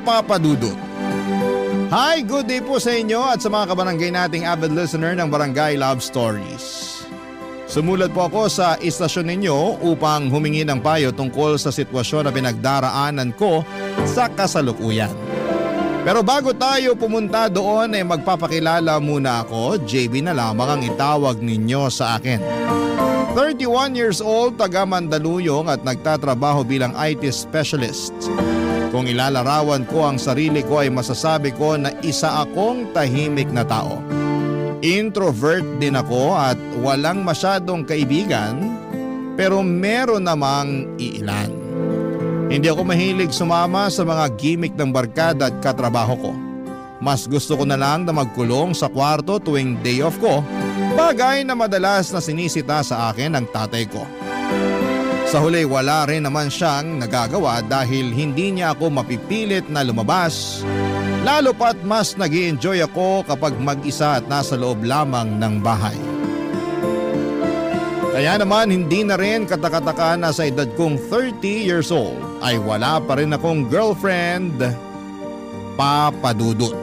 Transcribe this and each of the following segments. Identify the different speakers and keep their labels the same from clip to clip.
Speaker 1: Papa Dudut. Hi, good day po sa inyo at sa mga kabarangay nating avid listener ng Barangay Love Stories. Sumulat po ako sa istasyon ninyo upang humingi ng payo tungkol sa sitwasyon na pinagdaraanan ko sa kasalukuyan. Pero bago tayo pumunta doon ay magpapakilala muna ako. JB na lamang ang itawag ninyo sa akin. 31 years old, taga Mandaluyong at nagtatrabaho bilang IT specialist. Kung ilalarawan ko ang sarili ko ay masasabi ko na isa akong tahimik na tao. Introvert din ako at walang masyadong kaibigan, pero meron namang iilan. Hindi ako mahilig sumama sa mga gimmick ng barkada at katrabaho ko. Mas gusto ko na lang na magkulong sa kwarto tuwing day off ko, bagay na madalas na sinisita sa akin ng tatay ko. Sa huli wala rin naman siyang nagagawa dahil hindi niya ako mapipilit na lumabas, lalo pat mas nag-i-enjoy ako kapag mag-isa at nasa loob lamang ng bahay. Kaya naman hindi na rin katakataka na sa edad kong 30 years old ay wala pa rin akong girlfriend, Papa Dudut.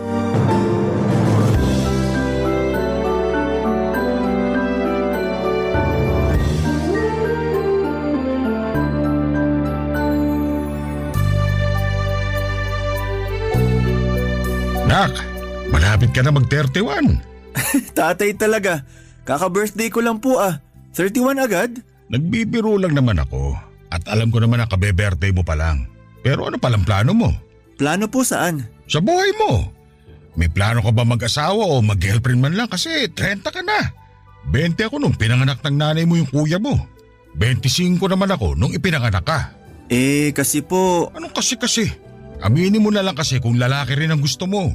Speaker 2: Nak, malapit ka na mag-31.
Speaker 3: Tatay talaga. Kaka-birthday ko lang po 31 agad?
Speaker 2: Nagbibiro lang naman ako at alam ko naman na kabe-birthday mo pa lang. Pero ano palang plano mo?
Speaker 3: Plano po saan?
Speaker 2: Sa buhay mo. May plano ka ba mag-asawa o mag-girlfriend man lang kasi 30 ka na. 20 ako nung pinanganak ng nanay mo yung kuya mo. 25 naman ako nung ipinanganak ka.
Speaker 3: Kasi po…
Speaker 2: Anong kasi? Aminin mo na lang kasi kung lalaki rin ang gusto mo.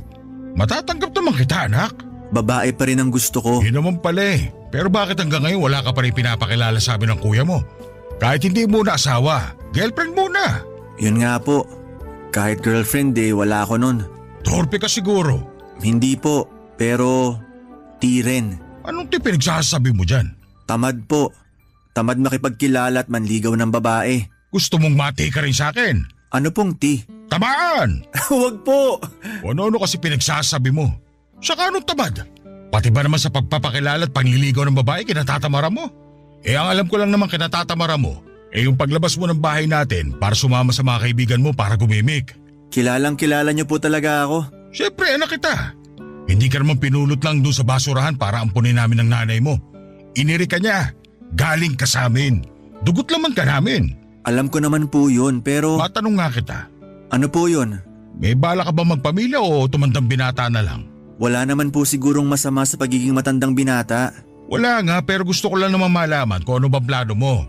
Speaker 2: Matatanggap naman kita, anak.
Speaker 3: Babae pa rin ang gusto ko.
Speaker 2: Yun naman pala eh. Pero bakit hanggang ngayon wala ka pa rin pinapakilala sa amin ng kuya mo? Kahit hindi mo na asawa, girlfriend muna.
Speaker 3: Yun nga po. Kahit girlfriend wala ako nun.
Speaker 2: Torpe ka siguro.
Speaker 3: Hindi po, pero di rin.
Speaker 2: Anong pinagsasabi mo dyan?
Speaker 3: Tamad po. Tamad makipagkilala at manligaw ng babae.
Speaker 2: Gusto mong mati ka rin sa akin?
Speaker 3: Ano pong ti?
Speaker 2: Tamaan!
Speaker 3: Huwag po!
Speaker 2: Ano kasi pinagsasabi mo? Saka anong tamad? Pati ba naman sa pagpapakilala at pangliligaw ng babae kinatatamara mo? Ang alam ko lang naman kinatatamara mo, yung paglabas mo ng bahay natin para sumama sa mga kaibigan mo para gumimik.
Speaker 3: Kilalang kilala niyo po talaga ako.
Speaker 2: Siyempre anak kita. Hindi ka naman pinulot lang doon sa basurahan para ampunin namin ng nanay mo. Iniri ka niya. Galing ka sa amin. Dugot laman ka namin.
Speaker 3: Alam ko naman po yun pero…
Speaker 2: Matanong nga kita.
Speaker 3: Ano po yun?
Speaker 2: May bala ka ba magpamilya o tumandang binata na lang?
Speaker 3: Wala naman po sigurong masama sa pagiging matandang binata.
Speaker 2: Wala nga pero gusto ko lang naman malaman kung ano ba plano mo.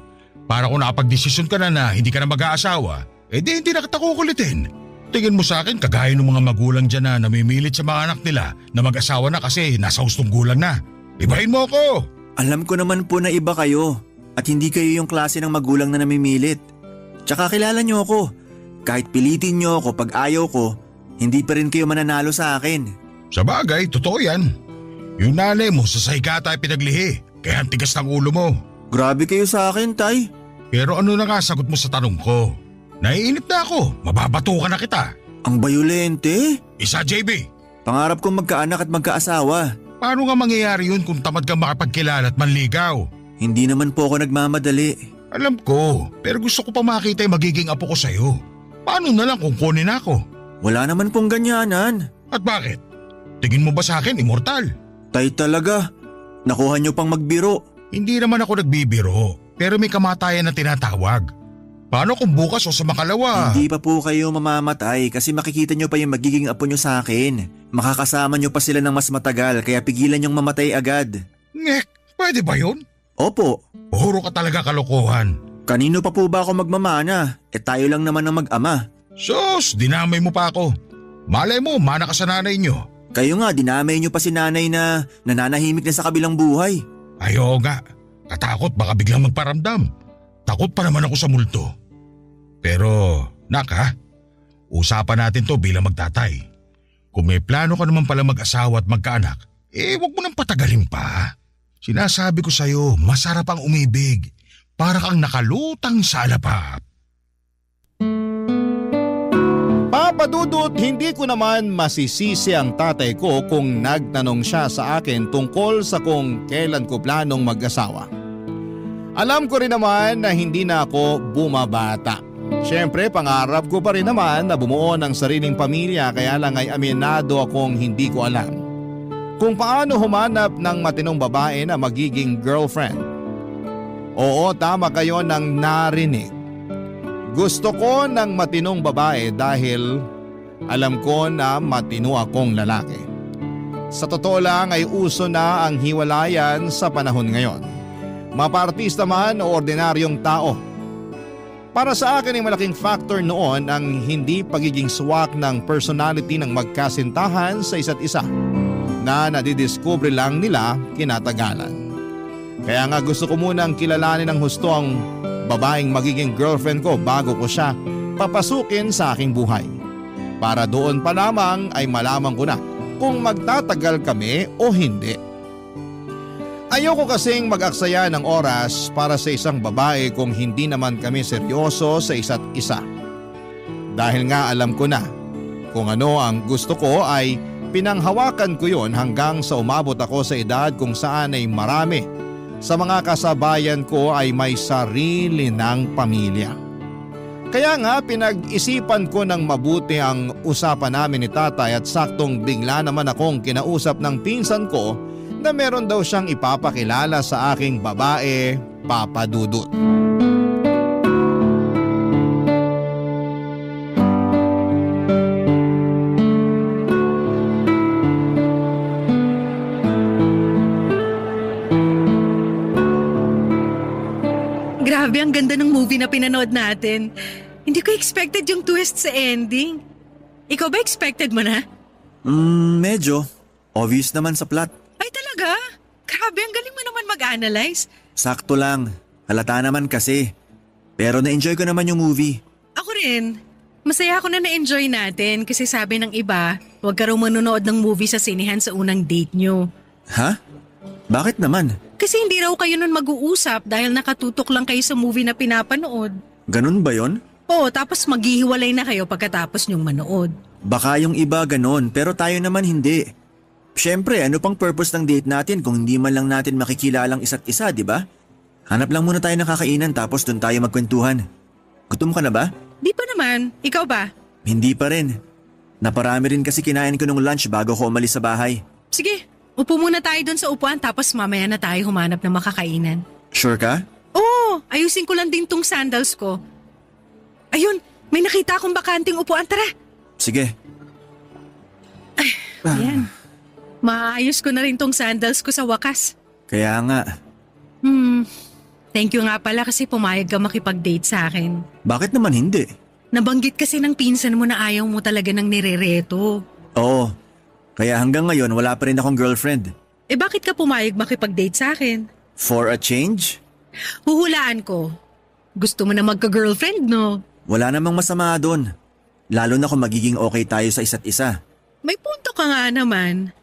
Speaker 2: Para kung nakapag-desisyon ka na hindi ka na mag-aasawa, hindi na kita kukulitin. Tingin mo sa akin kagaya ng mga magulang dyan na namimilit sa mga anak nila na mag-asawa na kasi nasa hustong gulang na. Ibahin mo ako!
Speaker 3: Alam ko naman po na iba kayo. At hindi kayo yung klase ng magulang na namimilit. Tsaka kilala niyo ako. Kahit pilitin niyo ako pag ayaw ko, hindi pa rin kayo mananalo sa akin.
Speaker 2: Sa bagay, totoo yan. Yung nanay mo sa saygata ay pinaglihi, kaya ang tigas ng ulo mo.
Speaker 3: Grabe kayo sa akin, tay.
Speaker 2: Pero ano na nga sagot mo sa tanong ko? Naiinip na ako, mababatukan na kita.
Speaker 3: Ang bayolente?
Speaker 2: Isa, JB.
Speaker 3: Pangarap kong magkaanak at magkaasawa.
Speaker 2: Paano nga mangyayari yun kung tamad kang makapagkilala at manligaw?
Speaker 3: Hindi naman po ako nagmamadali.
Speaker 2: Alam ko, pero gusto ko pa makita yung magiging apo ko sa'yo. Paano na lang kung kunin ako?
Speaker 3: Wala naman pong ganyanan.
Speaker 2: At bakit? Tingin mo ba sa akin immortal?
Speaker 3: Tay talaga. Nakuha niyo pang magbiro.
Speaker 2: Hindi naman ako nagbibiro, pero may kamatayan na tinatawag. Paano kung bukas o sa makalawa?
Speaker 3: Hindi pa po kayo mamamatay kasi makikita niyo pa yung magiging apo niyo sa akin. Makakasama niyo pa sila ng mas matagal kaya pigilan niyong mamatay agad.
Speaker 2: Ngek, pwede ba yun?
Speaker 3: Opo.
Speaker 2: Puro ka talaga kalokohan.
Speaker 3: Kanino pa po ba ako magmamana? Tayo lang naman ang mag-ama.
Speaker 2: Sus, dinamay mo pa ako. Malay mo, mana ka sa nanay niyo.
Speaker 3: Kayo nga, dinamay niyo pa si nanay na nananahimik na sa kabilang buhay.
Speaker 2: Ayaw nga. Katakot baka biglang magparamdam. Takot pa naman ako sa multo. Pero, nak usapan natin to bilang magtatay. Kung may plano ka naman pala mag-asawa at magkaanak, wag mo nang patagalin pa. Sinasabi ko sa'yo, masarap ang umibig. Para kang nakalutang sa alapap.
Speaker 1: Papadudot, hindi ko naman masisisi ang tatay ko kung nagtanong siya sa akin tungkol sa kung kailan ko planong mag-asawa. Alam ko rin naman na hindi na ako bumabata. Siyempre, pangarap ko pa rin naman na bumuo ng sariling pamilya, kaya lang ay aminado akong hindi ko alam kung paano humanap ng matinong babae na magiging girlfriend. Oo, tama kayo ng narinig. Gusto ko ng matinong babae dahil alam ko na matino akong lalaki. Sa totoo lang ay uso na ang hiwalayan sa panahon ngayon. Mapaartista man o ordinaryong tao. Para sa akin ay malaking factor noon ang hindi pagiging swak ng personality ng magkasintahan sa isa't isa na nadidiscover lang nila kinatagalan. Kaya nga gusto ko munang kilalanin ng husto ang babaeng magiging girlfriend ko bago ko siya papasukin sa aking buhay. Para doon pa lamang ay malaman ko na kung magtatagal kami o hindi. Ayoko kasing mag-aksaya ng oras para sa isang babae kung hindi naman kami seryoso sa isa't isa. Dahil nga alam ko na kung ano ang gusto ko ay pinanghawakan ko yon hanggang sa umabot ako sa edad kung saan ay marami sa mga kasabayan ko ay may sarili ng pamilya. Kaya nga pinag-isipan ko ng mabuti ang usapan namin ni tatay at saktong bigla naman akong kinausap ng pinsan ko na meron daw siyang ipapakilala sa aking babae, Papa Dudut.
Speaker 4: Grabe, ang ganda ng movie na pinanood natin. Hindi ko expected yung twist sa ending. Ikaw ba expected mo na?
Speaker 3: Medyo. Obvious naman sa plot.
Speaker 4: Ay talaga? Grabe, ang galing mo naman mag-analyze.
Speaker 3: Sakto lang. Halata naman kasi. Pero na-enjoy ko naman yung movie.
Speaker 4: Ako rin. Masaya ako na na-enjoy natin kasi sabi ng iba, huwag ka raw manonood ng movie sa sinehan sa unang date nyo.
Speaker 3: Ha? Bakit naman?
Speaker 4: Kasi hindi raw kayo nun mag-uusap dahil nakatutok lang kayo sa movie na pinapanood.
Speaker 3: Ganun ba yon?
Speaker 4: Oo, tapos maghihiwalay na kayo pagkatapos nyong manood.
Speaker 3: Baka yung iba ganon, pero tayo naman hindi. Siyempre, ano pang purpose ng date natin kung hindi man lang natin makikilalang isa't isa, di ba? Hanap lang muna tayo ng kakainan tapos dun tayo magkwentuhan. Gutom ka na ba?
Speaker 4: Di pa naman. Ikaw ba?
Speaker 3: Hindi pa rin. Naparami rin kasi kinain ko nung lunch bago ko umalis sa bahay.
Speaker 4: Sige, upo muna tayo dun sa upuan tapos mamaya na tayo humanap ng makakainan.
Speaker 3: Sure ka?
Speaker 4: Oo, ayusin ko lang din tong sandals ko. Ayun, may nakita akong bakanting upuan. Tara.
Speaker 3: Sige.
Speaker 4: Ayan. Maayos ko na rin tong sandals ko sa wakas.
Speaker 3: Kaya nga.
Speaker 4: Thank you nga pala kasi pumayag ka makipag-date sa akin.
Speaker 3: Bakit naman hindi?
Speaker 4: Nabanggit kasi ng pinsan mo na ayaw mo talaga ng nirereto.
Speaker 3: Oo. Kaya hanggang ngayon wala pa rin akong girlfriend.
Speaker 4: Eh bakit ka pumayag makipag-date sa akin?
Speaker 3: For a change?
Speaker 4: Huhulaan ko. Gusto mo na magka-girlfriend, no?
Speaker 3: Wala namang masama doon. Lalo na kung magiging okay tayo sa isa't isa.
Speaker 4: May punto ka nga naman.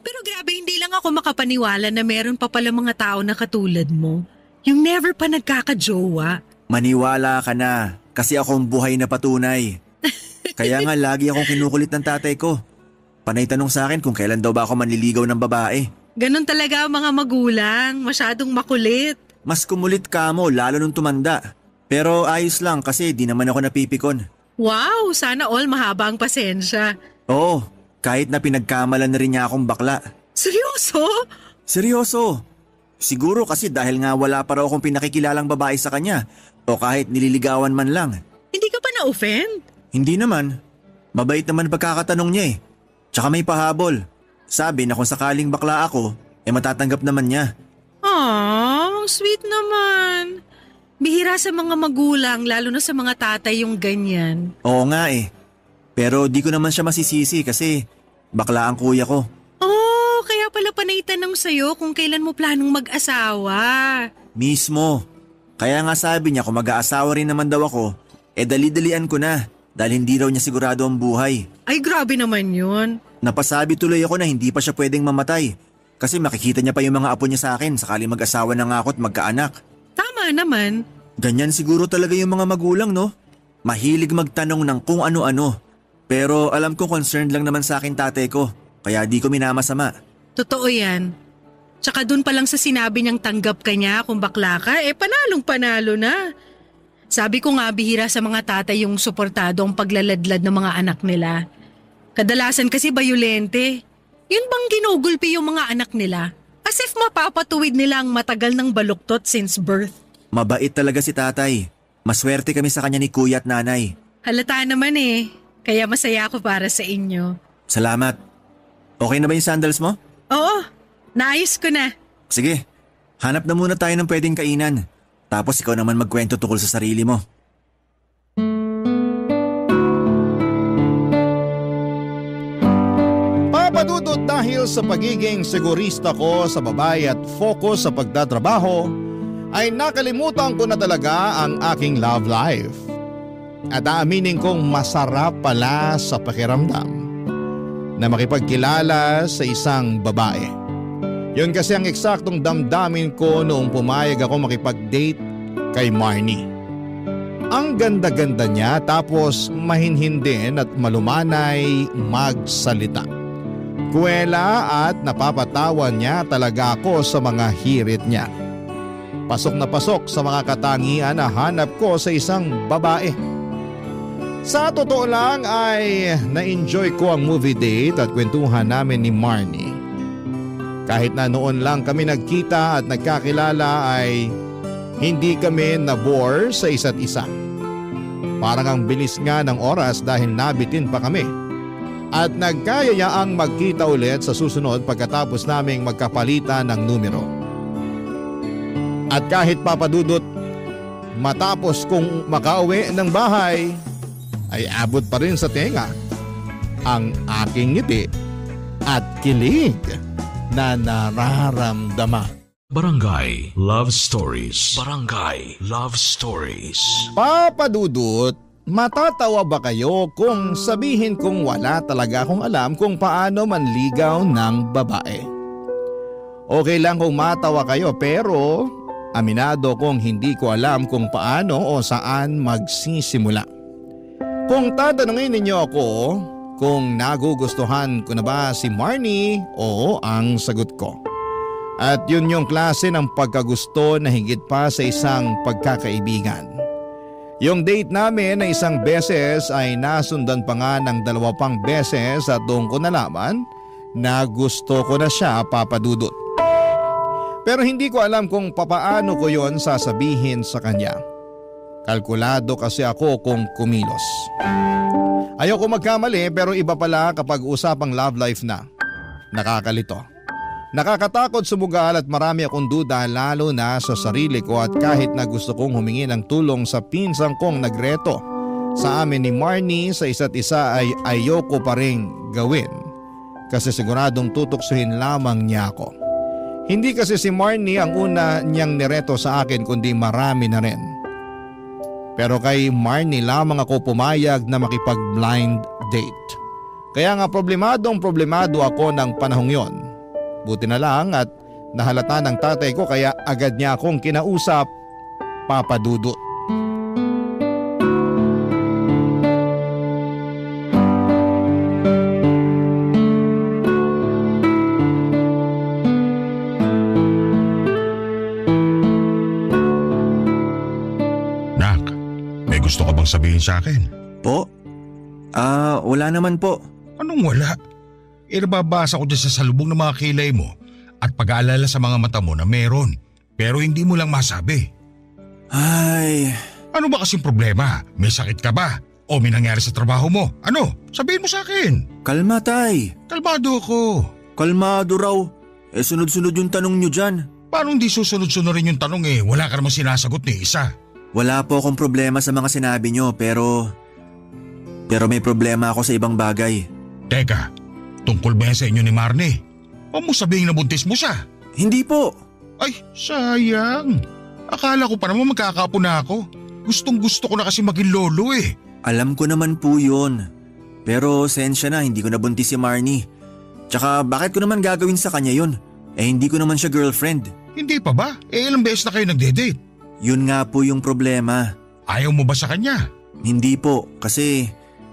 Speaker 4: Pero grabe, hindi lang ako makapaniwala na meron pa pala mga tao na katulad mo. Yung never pa nagkakajowa.
Speaker 3: Maniwala ka na, kasi akong buhay na patunay. Kaya nga lagi akong kinukulit ng tatay ko. Panay tanong sa akin kung kailan daw ba ako manliligaw ng babae.
Speaker 4: Ganon talaga ang mga magulang, masyadong makulit.
Speaker 3: Mas kumulit ka mo lalo nung tumanda. Pero ayos lang kasi di naman ako napipikon.
Speaker 4: Wow, sana all mahaba ang pasensya.
Speaker 3: Oo, kahit na pinagkamalan na rin niya akong bakla.
Speaker 4: Seryoso?
Speaker 3: Seryoso. Siguro kasi dahil nga wala pa raw akong pinakikilalang babae sa kanya o kahit nililigawan man lang.
Speaker 4: Hindi ka pa na-offend?
Speaker 3: Hindi naman. Mabait naman pagkakatanong niya eh. Tsaka may pahabol. Sabi na kung sakaling bakla ako, matatanggap naman niya.
Speaker 4: Aww, sweet naman. Bihira sa mga magulang, lalo na sa mga tatay yung ganyan.
Speaker 3: Oo nga eh. Pero di ko naman siya masisisi kasi bakla ang kuya ko.
Speaker 4: Oh, kaya pala panay tanong sa'yo kung kailan mo planong mag-asawa.
Speaker 3: Mismo. Kaya nga sabi niya kung mag-aasawa rin naman daw ako, dali-dalian ko na dahil hindi raw niya sigurado ang buhay.
Speaker 4: Ay, grabe naman yun.
Speaker 3: Napasabi tuloy ako na hindi pa siya pwedeng mamatay kasi makikita niya pa yung mga apo niya sa akin sakaling mag-asawa na nga ako at magkaanak.
Speaker 4: Tama naman.
Speaker 3: Ganyan siguro talaga yung mga magulang, no? Mahilig magtanong ng kung ano-ano. Pero alam ko concerned lang naman sa akin tatay ko, kaya di ko minamasama.
Speaker 4: Totoo yan. Tsaka dun pa lang sa sinabi niyang tanggap ka niya kung bakla ka, panalong panalo na. Sabi ko nga bihira sa mga tatay yung suportado ang paglaladlad ng mga anak nila. Kadalasan kasi bayolente. Yun bang ginugulpi yung mga anak nila? As if mapapatuwid nila ang matagal ng baluktot since birth.
Speaker 3: Mabait talaga si tatay. Maswerte kami sa kanya ni kuya at nanay.
Speaker 4: Halata naman kaya masaya ako para sa inyo.
Speaker 3: Salamat. Okay na ba yung sandals mo?
Speaker 4: Oo, naayos ko na.
Speaker 3: Sige, hanap na muna tayo ng pwedeng kainan. Tapos ikaw naman magkwento tungkol sa sarili mo.
Speaker 1: Papadudot dahil sa pagiging sigurista ko sa babae at focus sa pagtatrabaho, ay nakalimutan ko na talaga ang aking love life. At aaminin kong masarap pala sa pakiramdam na makipagkilala sa isang babae. Yun kasi ang eksaktong damdamin ko noong pumayag ako makipag-date kay Marnie. Ang ganda-ganda niya tapos mahinhin din at malumanay magsalita. Kuwela at napapatawan niya talaga ako sa mga hirit niya. Pasok na pasok sa mga katangian na hanap ko sa isang babae. Sa totoo lang ay na-enjoy ko ang movie date at kwentuhan namin ni Marnie. Kahit na noon lang kami nagkita at nagkakilala ay hindi kami na-bore sa isa't isa. Parang ang bilis nga ng oras dahil nabitin pa kami. At nagkayayaang magkita ulit sa susunod pagkatapos naming magkapalitan ng numero. At kahit papadudot, matapos kong makauwi ng bahay, ay abot pa rin sa tenga ang aking ngiti at kilig na nararamdaman.
Speaker 5: Barangay Love Stories. Barangay Love Stories.
Speaker 1: Papadudot, matatawa ba kayo kung sabihin kong wala talaga akong alam kung paano manligaw ng babae? Okay lang kung matawa kayo pero aminado kong hindi ko alam kung paano o saan magsisimula. Kung tatanungin ninyo ako kung nagugustuhan ko na ba si Marnie, oo ang sagot ko. At yun yung klase ng pagkagusto na higit pa sa isang pagkakaibigan. Yung date namin na isang beses ay nasundan pa nga ng 2 pang beses at doon ko nalaman na gusto ko na siya, papadudot. Pero hindi ko alam kung papaano ko yon sasabihin sa kanya. Kalkulado kasi ako kung kumilos. Ayoko magkamali pero iba pala kapag usapang love life na. Nakakalito. Nakakatakot sumugal at marami akong duda lalo na sa sarili ko at kahit na gusto kong humingi ng tulong sa pinsang kong nagreto sa amin ni Marnie sa isa't isa ay ayoko pa ring gawin kasi siguradong tutuksuhin lamang niya ako. Hindi kasi si Marnie ang una niyang nireto sa akin kundi marami na rin. Pero kay Marnie lamang ako pumayag na makipag-blind date. Kaya nga problemado ako ng panahong yon. Buti na lang at nahalata ng tatay ko kaya agad niya akong kinausap, papadudot.
Speaker 2: Nak, may gusto ka bang sabihin sa akin?
Speaker 3: Po? Wala naman po.
Speaker 2: Anong wala? Nababasa ko dyan sa salubong ng mga kilay mo at pag-aalala sa mga mata mo na meron pero hindi mo lang masabi.
Speaker 3: Ay…
Speaker 2: Ano ba kasing problema? May sakit ka ba? O may nangyari sa trabaho mo? Ano? Sabihin mo sa akin.
Speaker 3: Kalma tay.
Speaker 2: Kalmado ako.
Speaker 3: Kalmado raw. Sunod-sunod yung tanong nyo dyan.
Speaker 2: Paano hindi susunod-sunod rin yung tanong Wala ka namang sinasagot ni isa.
Speaker 3: Wala po akong problema sa mga sinabi nyo pero may problema ako sa ibang bagay.
Speaker 2: Teka, tungkol ba yan sa inyo ni Marnie? O mo sabihin na buntis mo siya?
Speaker 3: Hindi po.
Speaker 2: Ay, sayang. Akala ko pa naman magkakapo na ako. Gustong gusto ko na kasi maging lolo
Speaker 3: Alam ko naman po yun. Pero sensya na, hindi ko nabuntis si Marnie. Tsaka bakit ko naman gagawin sa kanya yun? Hindi ko naman siya girlfriend.
Speaker 2: Hindi pa ba? Ilang beses na kayo nagde-date?
Speaker 3: Yun nga po yung problema.
Speaker 2: Ayaw mo ba sa kanya?
Speaker 3: Hindi po, kasi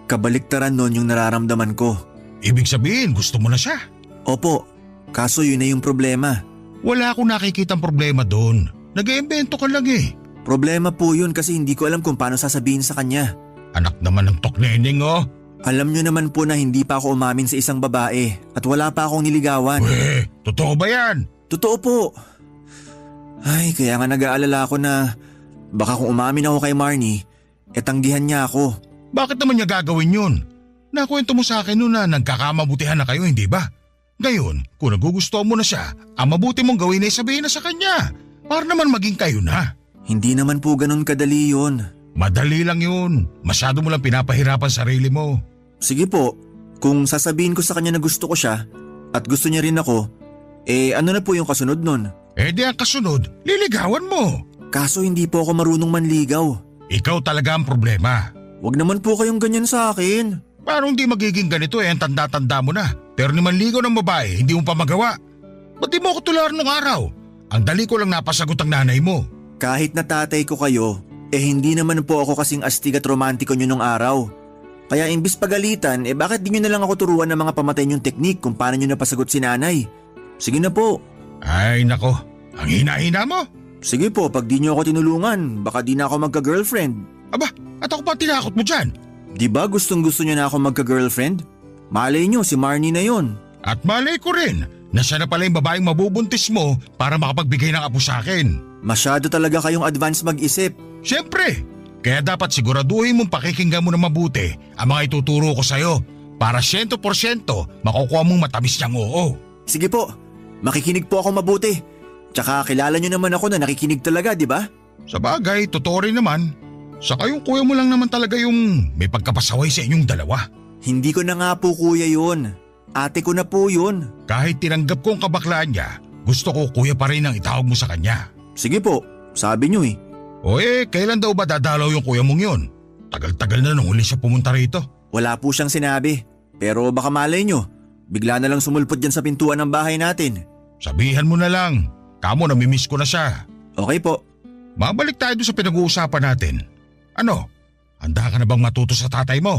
Speaker 3: Kabaliktaran nun yung nararamdaman ko.
Speaker 2: Ibig sabihin gusto mo na siya.
Speaker 3: Opo, kaso yun na yung problema.
Speaker 2: Wala akong nakikitang problema doon. Nag-iimbento ka lang eh.
Speaker 3: Problema po yun kasi hindi ko alam kung paano sasabihin sa kanya.
Speaker 2: Anak naman ng tokneneng oh.
Speaker 3: Alam nyo naman po na hindi pa ako umamin sa isang babae at wala pa akong niligawan.
Speaker 2: Totoo ba yan?
Speaker 3: Totoo po. Ay, kaya nga nag-aalala ako na baka kung umamin ako kay Marnie, tanggihan niya ako.
Speaker 2: Bakit naman niya gagawin yun? Nakwento mo sa akin noon na nagkakamabutihan na kayo, hindi ba? Ngayon, kung nagugustuhan mo na siya, ang mabuti mong gawin ay sabihin na sa kanya. Para naman maging kayo na.
Speaker 3: Hindi naman po ganun kadali yun.
Speaker 2: Madali lang yun. Masyado mo lang pinapahirapan sarili mo.
Speaker 3: Sige po, kung sasabihin ko sa kanya na gusto ko siya at gusto niya rin ako, ano na po yung kasunod nun?
Speaker 2: Di ang kasunod, liligawan mo.
Speaker 3: Kaso hindi po ako marunong manligaw.
Speaker 2: Ikaw talaga ang problema.
Speaker 3: Wag naman po kayong ganyan sa akin.
Speaker 2: Parang hindi magiging ganito ang tanda-tanda mo na. Pero ni manligaw ng babae, hindi mo pa magawa. Ba't di mo ako tularan ng araw? Ang dali ko lang napasagot ang nanay mo.
Speaker 3: Kahit na tatay ko kayo, hindi naman po ako kasing astig at romantiko nyo nung araw. Kaya imbis pagalitan, bakit di nyo na lang ako turuan ng mga pamatay nyong teknik kung paano nyo napasagot si nanay? Sige na po.
Speaker 2: Ay nako, ang hina-hina mo.
Speaker 3: Sige po, pag di nyo ako tinulungan, baka di na ako magka-girlfriend.
Speaker 2: Aba, at ako pa tinakot mo dyan.
Speaker 3: Di ba gustong gusto nyo na ako magka-girlfriend? Malay nyo, si Marnie na yon.
Speaker 2: At malay ko rin na siya na pala yung babaeng mabubuntis mo para makapagbigay ng apo sa akin.
Speaker 3: Masyado talaga kayong advance mag-isip.
Speaker 2: Siyempre, kaya dapat siguraduhin mong pakikinggan mo na mabuti ang mga ituturo ko sa'yo para 100% makukuha mong matamis niyang oo.
Speaker 3: Sige po, makikinig po ako mabuti. Tsaka kilala nyo naman ako na nakikinig talaga, di ba?
Speaker 2: Sa bagay, totoo rin naman. Saka yung kuya mo lang naman talaga yung may pagkapasaway sa inyong dalawa.
Speaker 3: Hindi ko na nga po kuya yun. Ate ko na po yun.
Speaker 2: Kahit tinanggap ko ang kabaklaan niya, gusto ko kuya pa rin ang itawag mo sa kanya.
Speaker 3: Sige po, sabi nyo eh.
Speaker 2: O kailan daw ba dadalaw yung kuya mong yun? Tagal-tagal na nung huli siya pumunta rito.
Speaker 3: Wala po siyang sinabi. Pero baka malay nyo, bigla na lang sumulpot dyan sa pintuan ng bahay natin.
Speaker 2: Sabihan mo na lang, kamo namimiss ko na siya.
Speaker 3: Okay po.
Speaker 2: Mabalik tayo doon sa pinag-uusapan natin. Ano, handa ka na bang matuto sa tatay mo?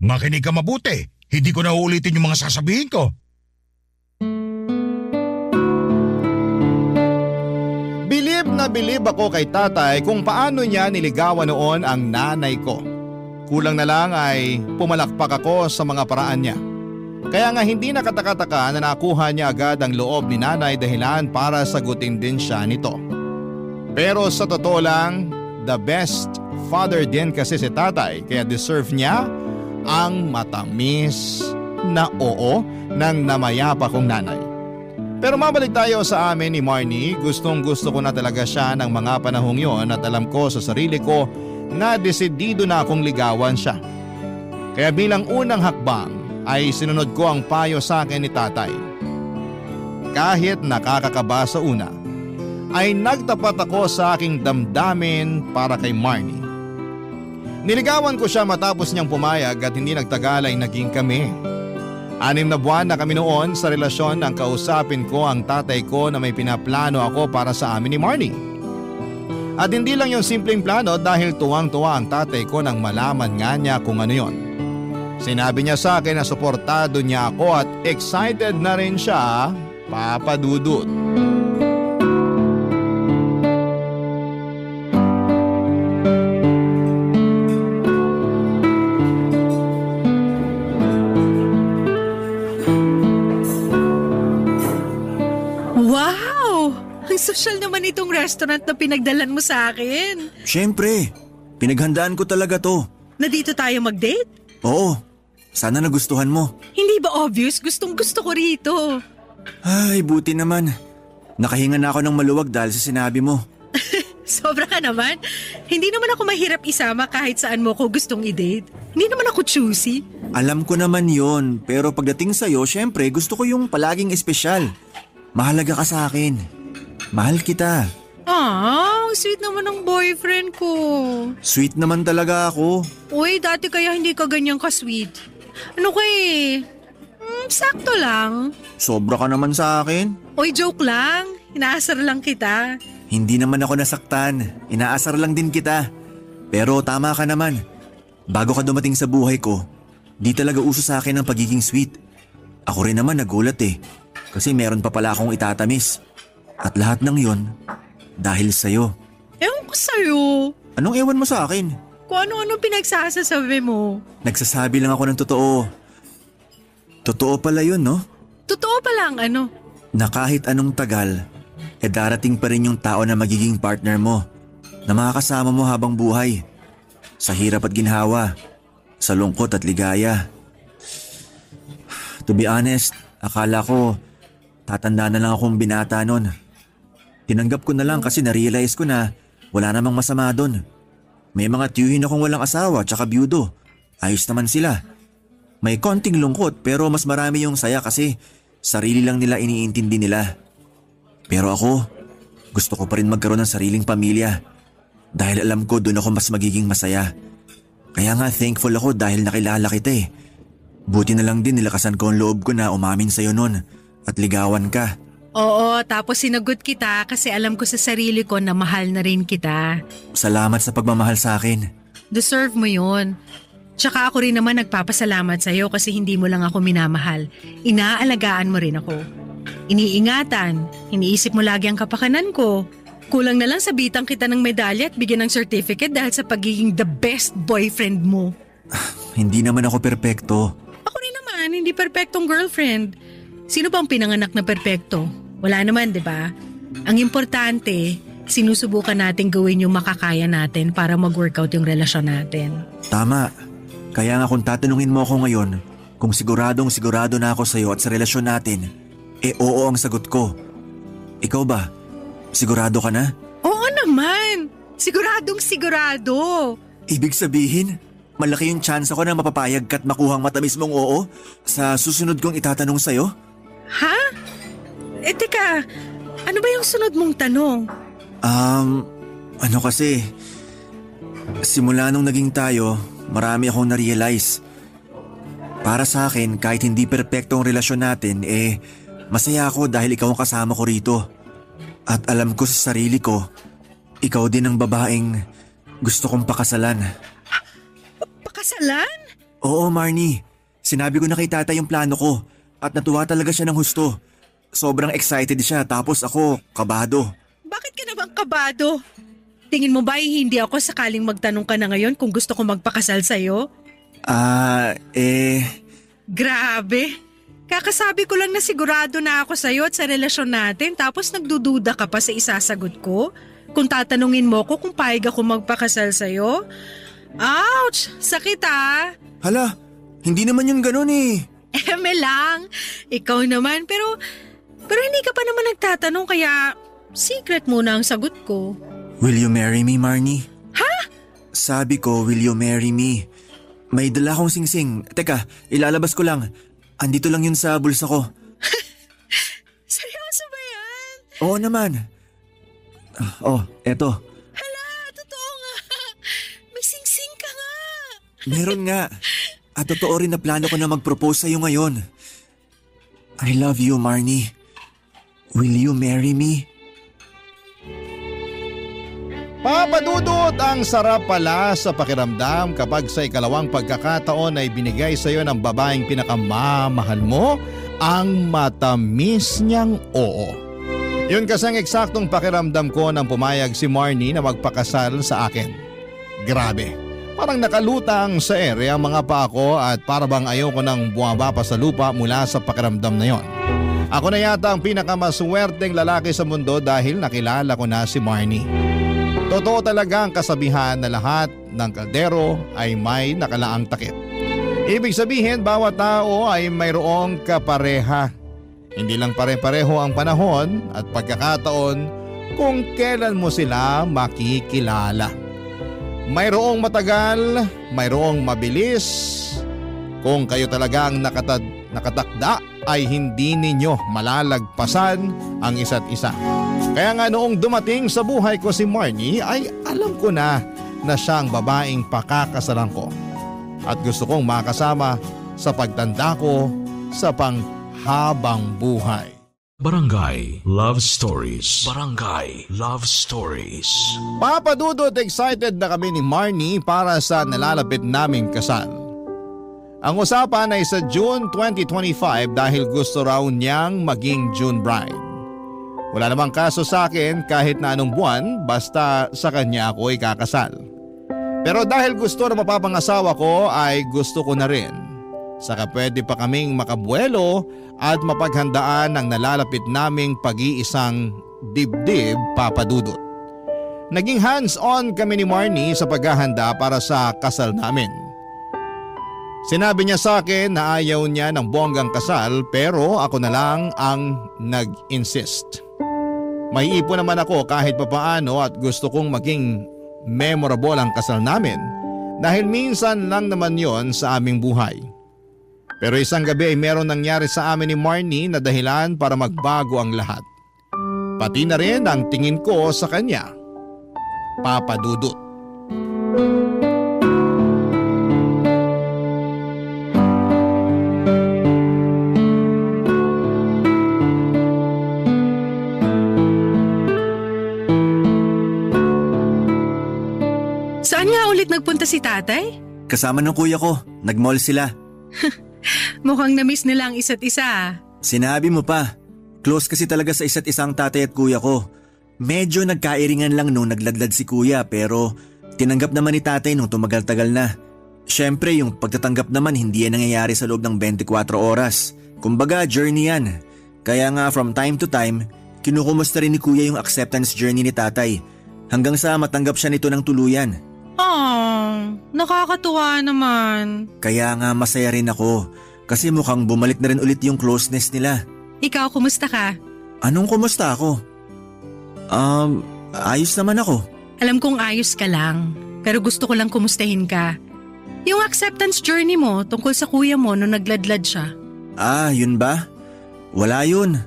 Speaker 2: Makinig ka mabuti, hindi ko na uulitin yung mga sasabihin ko.
Speaker 1: Bilib ako kay tatay kung paano niya niligawan noon ang nanay ko. Kulang na lang ay pumalakpak ako sa mga paraan niya. Kaya nga hindi nakataka-taka na nakuha niya agad ang loob ni nanay dahilan para sagutin din siya nito. Pero sa totoo lang, the best father din kasi si tatay kaya deserve niya ang matamis na oo ng namayapa kong nanay. Pero mabalik tayo sa amin ni Marnie, gustong gusto ko na talaga siya ng mga panahong yon at alam ko sa sarili ko na desidido na akong ligawan siya. Kaya bilang unang hakbang ay sinunod ko ang payo sa akin ni tatay. Kahit nakakakaba sa una, ay nagtapat ako sa aking damdamin para kay Marnie. Niligawan ko siya matapos niyang pumayag at hindi nagtagal ay naging kami. 6 na buwan na kami noon sa relasyon nang kausapin ko ang tatay ko na may pinaplano ako para sa amin ni Marnie. At hindi lang yung simpleng plano dahil tuwang-tuwa ang tatay ko nang malaman nga niya kung ano yon. Sinabi niya sa akin na suportado niya ako at excited na rin siya, Papa Dudut.
Speaker 4: Social naman itong restaurant na pinagdalan mo sa akin.
Speaker 3: Siyempre, pinaghandaan ko talaga to.
Speaker 4: Na dito tayo mag-date?
Speaker 3: Oo, sana nagustuhan mo.
Speaker 4: Hindi ba obvious? Gustong gusto ko rito.
Speaker 3: Ay, buti naman. Nakahinga na ako ng maluwag dahil sa sinabi mo.
Speaker 4: Sobra ka naman. Hindi naman ako mahirap isama kahit saan mo ko gustong i-date. Hindi naman ako choosy.
Speaker 3: Alam ko naman yon, pero pagdating sa'yo, siyempre gusto ko yung palaging espesyal. Mahalaga ka sa akin. Mahal kita.
Speaker 4: Sweet naman ng boyfriend ko.
Speaker 3: Sweet naman talaga ako.
Speaker 4: Uy, dati kaya hindi ka ganyan ka-sweet. Ano sakto lang.
Speaker 3: Sobra ka naman sa akin.
Speaker 4: Uy, joke lang. Inaasar lang kita.
Speaker 3: Hindi naman ako nasaktan. Inaasar lang din kita. Pero tama ka naman. Bago ka dumating sa buhay ko, di talaga uso sa akin ang pagiging sweet. Ako rin naman nagulat kasi meron pa pala akong itatamis. At lahat ng yon dahil sa'yo.
Speaker 4: Ewan ko sa'yo.
Speaker 3: Anong ewan mo sa akin?
Speaker 4: Kung ano-ano pinagsasasabi mo.
Speaker 3: Nagsasabi lang ako ng totoo. Totoo pala yun, no?
Speaker 4: Totoo pala ang ano.
Speaker 3: Na kahit anong tagal, darating pa rin yung tao na magiging partner mo, na makakasama mo habang buhay. Sa hirap at ginhawa, sa lungkot at ligaya. To be honest, akala ko tatanda na lang akong binata nun. Tinanggap ko na lang kasi na-realize ko na wala namang masama dun. May mga tiyuhin akong walang asawa tsaka byudo. Ayos naman sila. May konting lungkot pero mas marami yung saya kasi sarili lang nila iniintindi nila. Pero ako, gusto ko pa rin magkaroon ng sariling pamilya. Dahil alam ko doon ako mas magiging masaya. Kaya nga thankful ako dahil nakilala kita. Buti na lang din nilakasan ko ang loob ko na umamin sa'yo nun at ligawan ka.
Speaker 4: Oo, tapos sinagot kita kasi alam ko sa sarili ko na mahal na rin kita.
Speaker 3: Salamat sa pagmamahal sa akin.
Speaker 4: Deserve mo yun. Tsaka ako rin naman nagpapasalamat sa'yo kasi hindi mo lang ako minamahal. Inaalagaan mo rin ako. Iniingatan, iniisip mo lagi ang kapakanan ko. Kulang na lang sabitan kita ng medalya at bigyan ng certificate dahil sa pagiging the best boyfriend mo.
Speaker 3: Hindi naman ako perpekto.
Speaker 4: Ako rin naman, hindi perpektong girlfriend. Sino bang pinanganak na perpekto? Wala naman, di ba? Ang importante, sinusubukan natin gawin yung makakaya natin para mag-workout yung relasyon natin.
Speaker 3: Tama. Kaya nga kung tatanungin mo ako ngayon, kung siguro na ako sa'yo at sa relasyon natin, oo ang sagot ko. Ikaw ba? Sigurado ka na?
Speaker 4: Oo naman! Siguradong sigurado!
Speaker 3: Ibig sabihin, malaki yung chance ako na mapapayag ka't makuhang matamis mong oo sa susunod kong itatanong sa'yo?
Speaker 4: Ha? Teka, ano ba yung sunod mong tanong?
Speaker 3: Ano kasi, simula nung naging tayo, marami akong na-realize. Para sa akin, kahit hindi perpekto ang relasyon natin, masaya ako dahil ikaw ang kasama ko rito. At alam ko sa sarili ko, ikaw din ang babaeng gusto kong pakasalan.
Speaker 4: Pakasalan?
Speaker 3: Oo, Marnie. Sinabi ko na kay tata yung plano ko at natuwa talaga siya ng husto. Sobrang excited siya tapos ako, kabado.
Speaker 4: Bakit ka naman kabado? Tingin mo ba hindi ako sakaling magtanong ka na ngayon kung gusto ko magpakasal sa'yo? Grabe! Kakasabi ko lang na sigurado na ako sa'yo at sa relasyon natin tapos nagdududa ka pa sa isasagot ko? Kung tatanungin mo ko kung payag ako magpakasal sa'yo? Ouch! Sakit ah!
Speaker 3: Hala, hindi naman yung ganun
Speaker 4: Eme lang! Ikaw naman pero hindi ka pa naman nagtatanong kaya secret muna ang sagot ko.
Speaker 3: Will you marry me, Marnie?
Speaker 4: Ha?
Speaker 3: Sabi ko, will you marry me? May dala akong singsing. Teka, ilalabas ko lang. Andito lang yun sa bulsa ko.
Speaker 4: Seryoso ba yan?
Speaker 3: Oo naman. Eto.
Speaker 4: Hala, totoo nga. May singsing ka nga.
Speaker 3: Meron nga. At totoo rin na plano ko na mag-propose sa'yo ngayon. I love you, Marnie. Will you marry me?
Speaker 1: Papadudot, ang sarap pala sa pakiramdam kapag sa ikalawang pagkakataon ay binigay sa iyo ng babaeng pinakamamahal mo ang matamis niyang oo. Yun kasi ang eksaktong pakiramdam ko nang pumayag si Marnie na magpakasal sa akin. Grabe, parang nakalutang sa ere ang mga paa ko at para bang ayoko nang bumaba pa sa lupa mula sa pakiramdam na yon. Ako na yata ang pinakamaswerteng lalaki sa mundo dahil nakilala ko na si Marnie. Totoo talaga ang kasabihan na lahat ng kaldero ay may nakalaang takip. Ibig sabihin bawat tao ay mayroong kapareha. Hindi lang pare-pareho ang panahon at pagkakataon kung kailan mo sila makikilala. Mayroong matagal, mayroong mabilis. Kung kayo talaga ang nakatakda ay hindi ninyo malalagpasan ang isa't isa. Kaya nga noong dumating sa buhay ko si Marnie ay alam ko na siya ang babaeng pakakasalan ko. At gusto kong makasama sa pagtanda ko sa panghabang buhay.
Speaker 5: Barangay Love Stories. Barangay Love Stories.
Speaker 1: Papa Dudut, excited na kami ni Marnie para sa nalalapit naming kasal. Ang usapan ay sa June 2025 dahil gusto raw niyang maging June bride. Wala namang kaso sa akin kahit na anong buwan basta sa kanya ako ay kakasal. Pero dahil gusto na mapapangasawa ko ay gusto ko na rin. Saka pwede pa kaming makabuelo at mapaghandaan ang nalalapit naming pag-iisang dibdib, Papa Dudut. Naging hands-on kami ni Marnie sa paghahanda para sa kasal namin. Sinabi niya sa akin na ayaw niya ng bonggang kasal pero ako na lang ang nag-insist. May ipon naman ako kahit papaano at gusto kong maging memorable ang kasal namin dahil minsan lang naman yon sa aming buhay. Pero isang gabi ay meron nangyari sa amin ni Marnie na dahilan para magbago ang lahat. Pati na rin ang tingin ko sa kanya, Papa Dudut.
Speaker 4: Saan nga ulit nagpunta si tatay?
Speaker 3: Kasama ng kuya ko, nag-mall sila.
Speaker 4: Mukhang na-miss nila ang isa't isa.
Speaker 3: Sinabi mo pa, close kasi talaga sa isa't isang tatay at kuya ko. Medyo nagkairingan lang nung nagladlad si kuya pero tinanggap naman ni tatay nung tumagal-tagal na. Siyempre yung pagtatanggap naman hindi yan nangyayari sa loob ng 24 oras. Kumbaga journey yan. Kaya nga from time to time, kinukumusta rin ni kuya yung acceptance journey ni tatay. Hanggang sa matanggap siya nito ng tuluyan.
Speaker 4: Nakakatuwa naman.
Speaker 3: Kaya nga masaya rin ako kasi mukhang bumalik na rin ulit yung closeness nila.
Speaker 4: Ikaw, kumusta ka?
Speaker 3: Anong kumusta ako? Ayos naman ako.
Speaker 4: Alam kong ayos ka lang, pero gusto ko lang kumustahin ka. Yung acceptance journey mo tungkol sa kuya mo nung nagladlad siya.
Speaker 3: Yun ba? Wala yun.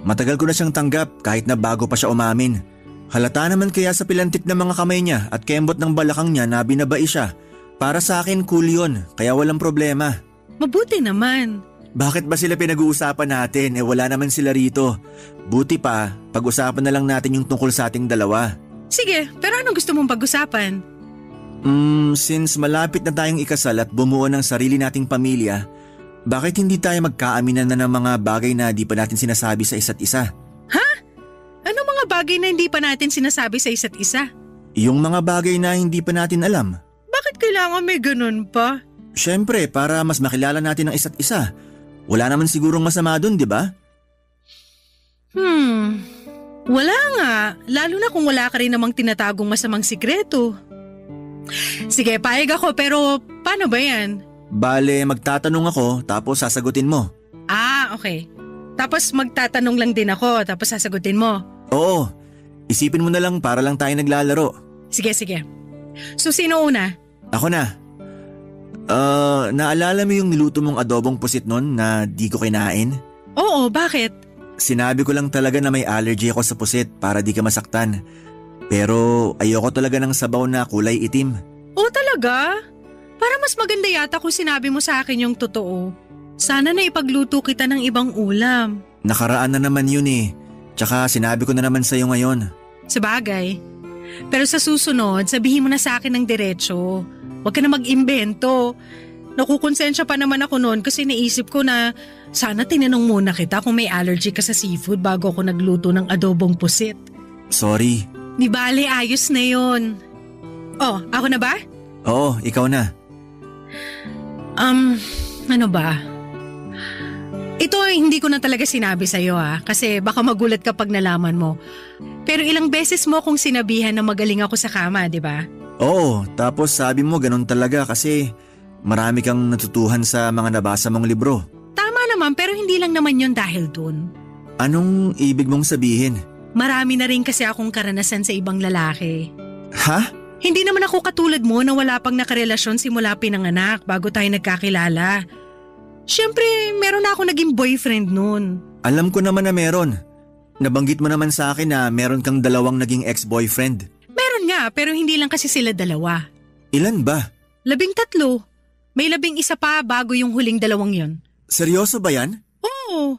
Speaker 3: Matagal ko na siyang tanggap kahit na bago pa siya umamin. Halata naman kaya sa pilantik ng mga kamay niya at kembot ng balakang niya na binabai siya. Para sa akin cool yun, kaya walang problema.
Speaker 4: Mabuti naman.
Speaker 3: Bakit ba sila pinag-uusapan natin? Wala naman sila rito. Buti pa, pag-usapan na lang natin yung tungkol sa ating dalawa.
Speaker 4: Sige, pero anong gusto mong pag-usapan?
Speaker 3: Since malapit na tayong ikasal at bumuo ng sarili nating pamilya, bakit hindi tayo magkaaminan na ng mga bagay na di pa natin sinasabi sa isa't isa?
Speaker 4: Anong mga bagay na hindi pa natin sinasabi sa isa't isa?
Speaker 3: Yung mga bagay na hindi pa natin alam.
Speaker 4: Bakit kailangan may ganun pa?
Speaker 3: Siyempre, para mas makilala natin ang isa't isa. Wala naman sigurong masama dun, di ba?
Speaker 4: Wala nga. Lalo na kung wala ka rin namang tinatagong masamang sikreto. Sige, paig ako pero paano ba yan?
Speaker 3: Bale, magtatanong ako tapos sasagutin mo.
Speaker 4: Okay. Tapos magtatanong lang din ako tapos sasagutin mo.
Speaker 3: Oo, isipin mo na lang para lang tayo naglalaro.
Speaker 4: Sige. So sino una?
Speaker 3: Ako na. Naalala mo yung niluto mong adobong pusit nun na di ko kinain?
Speaker 4: Oo, bakit?
Speaker 3: Sinabi ko lang talaga na may allergy ako sa pusit para di ka masaktan. Pero ayoko talaga ng sabaw na kulay itim.
Speaker 4: Oo talaga? Para mas maganda yata kung sinabi mo sa akin yung totoo. Sana na ipagluto kita ng ibang ulam.
Speaker 3: Nakaraan na naman yun eh. Tsaka sinabi ko na naman sa'yo ngayon.
Speaker 4: Sabagay. Pero sa susunod, sabihin mo na sa akin ng diretsyo. Huwag ka na mag-imbento. Nakukonsensya pa naman ako noon kasi naisip ko na sana tinanong muna kita kung may allergy ka sa seafood bago ako nagluto ng adobong pusit.
Speaker 3: Sorry.
Speaker 4: Di bale, ayos na yun. Ako na ba?
Speaker 3: Oo, ikaw na.
Speaker 4: Ano ba? Ito ay hindi ko na talaga sinabi sa'yo kasi baka magulat kapag nalaman mo. Pero ilang beses mo akong sinabihan na magaling ako sa kama, di ba?
Speaker 3: Oo, tapos sabi mo ganun talaga kasi marami kang natutuhan sa mga nabasa mong libro.
Speaker 4: Tama naman pero hindi lang naman yun dahil dun.
Speaker 3: Anong ibig mong sabihin?
Speaker 4: Marami na rin kasi akong karanasan sa ibang lalaki.
Speaker 3: Ha?
Speaker 4: Hindi naman ako katulad mo na wala pang nakarelasyon simula pinanganak bago tayo nagkakilala. Siyempre, meron na ako naging boyfriend noon.
Speaker 3: Alam ko naman na meron. Nabanggit mo naman sa akin na meron kang dalawang naging ex-boyfriend.
Speaker 4: Meron nga, pero hindi lang kasi sila dalawa.
Speaker 3: Ilan ba?
Speaker 4: 13. May 11 pa bago yung huling 2 yon.
Speaker 3: Seryoso ba yan?
Speaker 4: Oo.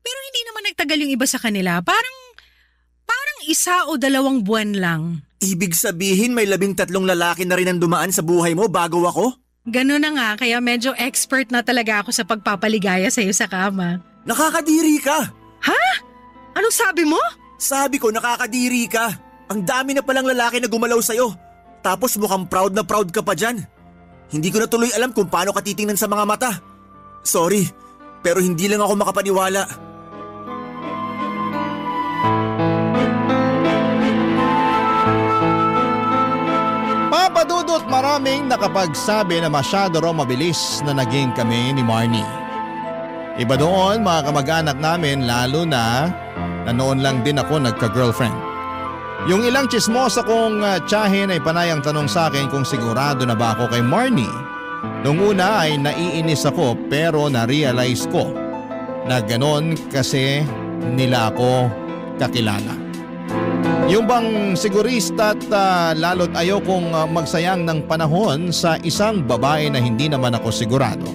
Speaker 4: Pero hindi naman nagtagal yung iba sa kanila. Parang 1 o 2 buwan lang.
Speaker 3: Ibig sabihin may 13 lalaki na rin ang dumaan sa buhay mo bago ako?
Speaker 4: Ganun na nga, kaya medyo expert na talaga ako sa pagpapaligaya sa'yo sa kama.
Speaker 3: Nakakadiri ka!
Speaker 4: Ha? Anong sabi mo?
Speaker 3: Sabi ko nakakadiri ka. Ang dami na palang lalaki na gumalaw sa'yo. Tapos mukhang proud na proud ka pa dyan. Hindi ko na tuloy alam kung paano ka titingnan sa mga mata. Sorry, pero hindi lang ako makapaniwala.
Speaker 1: Papadudot maraming nakapagsabi na masyado raw mabilis na naging kami ni Marnie. Iba doon mga kamag-anak namin lalo na noon lang din ako nagka-girlfriend. Yung ilang chismosa kong tiyahin ay panayang tanong sa akin kung sigurado na ba ako kay Marnie. Noong una ay naiinis ako pero na-realize ko na ganon kasi nila ako kakilala. Yung bang sigurista at lalo't ayokong magsayang ng panahon sa isang babae na hindi naman ako sigurado.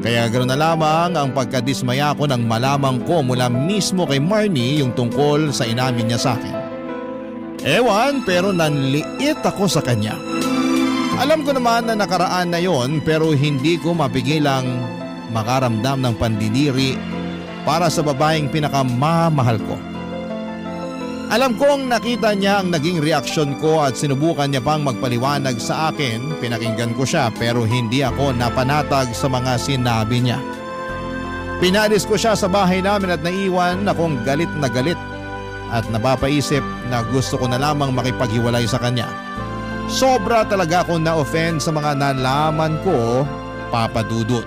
Speaker 1: Kaya ganoon na lamang ang pagkadismaya ko nang malamang ko mula mismo kay Marnie yung tungkol sa inamin niya sa akin. Ewan pero nanliit ako sa kanya. Alam ko naman na nakaraan na yon pero hindi ko mapigilang makaramdam ng pandidiri para sa babaeng pinakamamahal ko. Alam kong nakita niya ang naging reaksyon ko at sinubukan niya pang magpaliwanag sa akin. Pinakinggan ko siya pero hindi ako napanatag sa mga sinabi niya. Pinalis ko siya sa bahay namin at naiwan akong galit na galit at napapaisip na gusto ko na lamang makipaghiwalay sa kanya. Sobra talaga akong na-offend sa mga nalaman ko, Papa Dudut.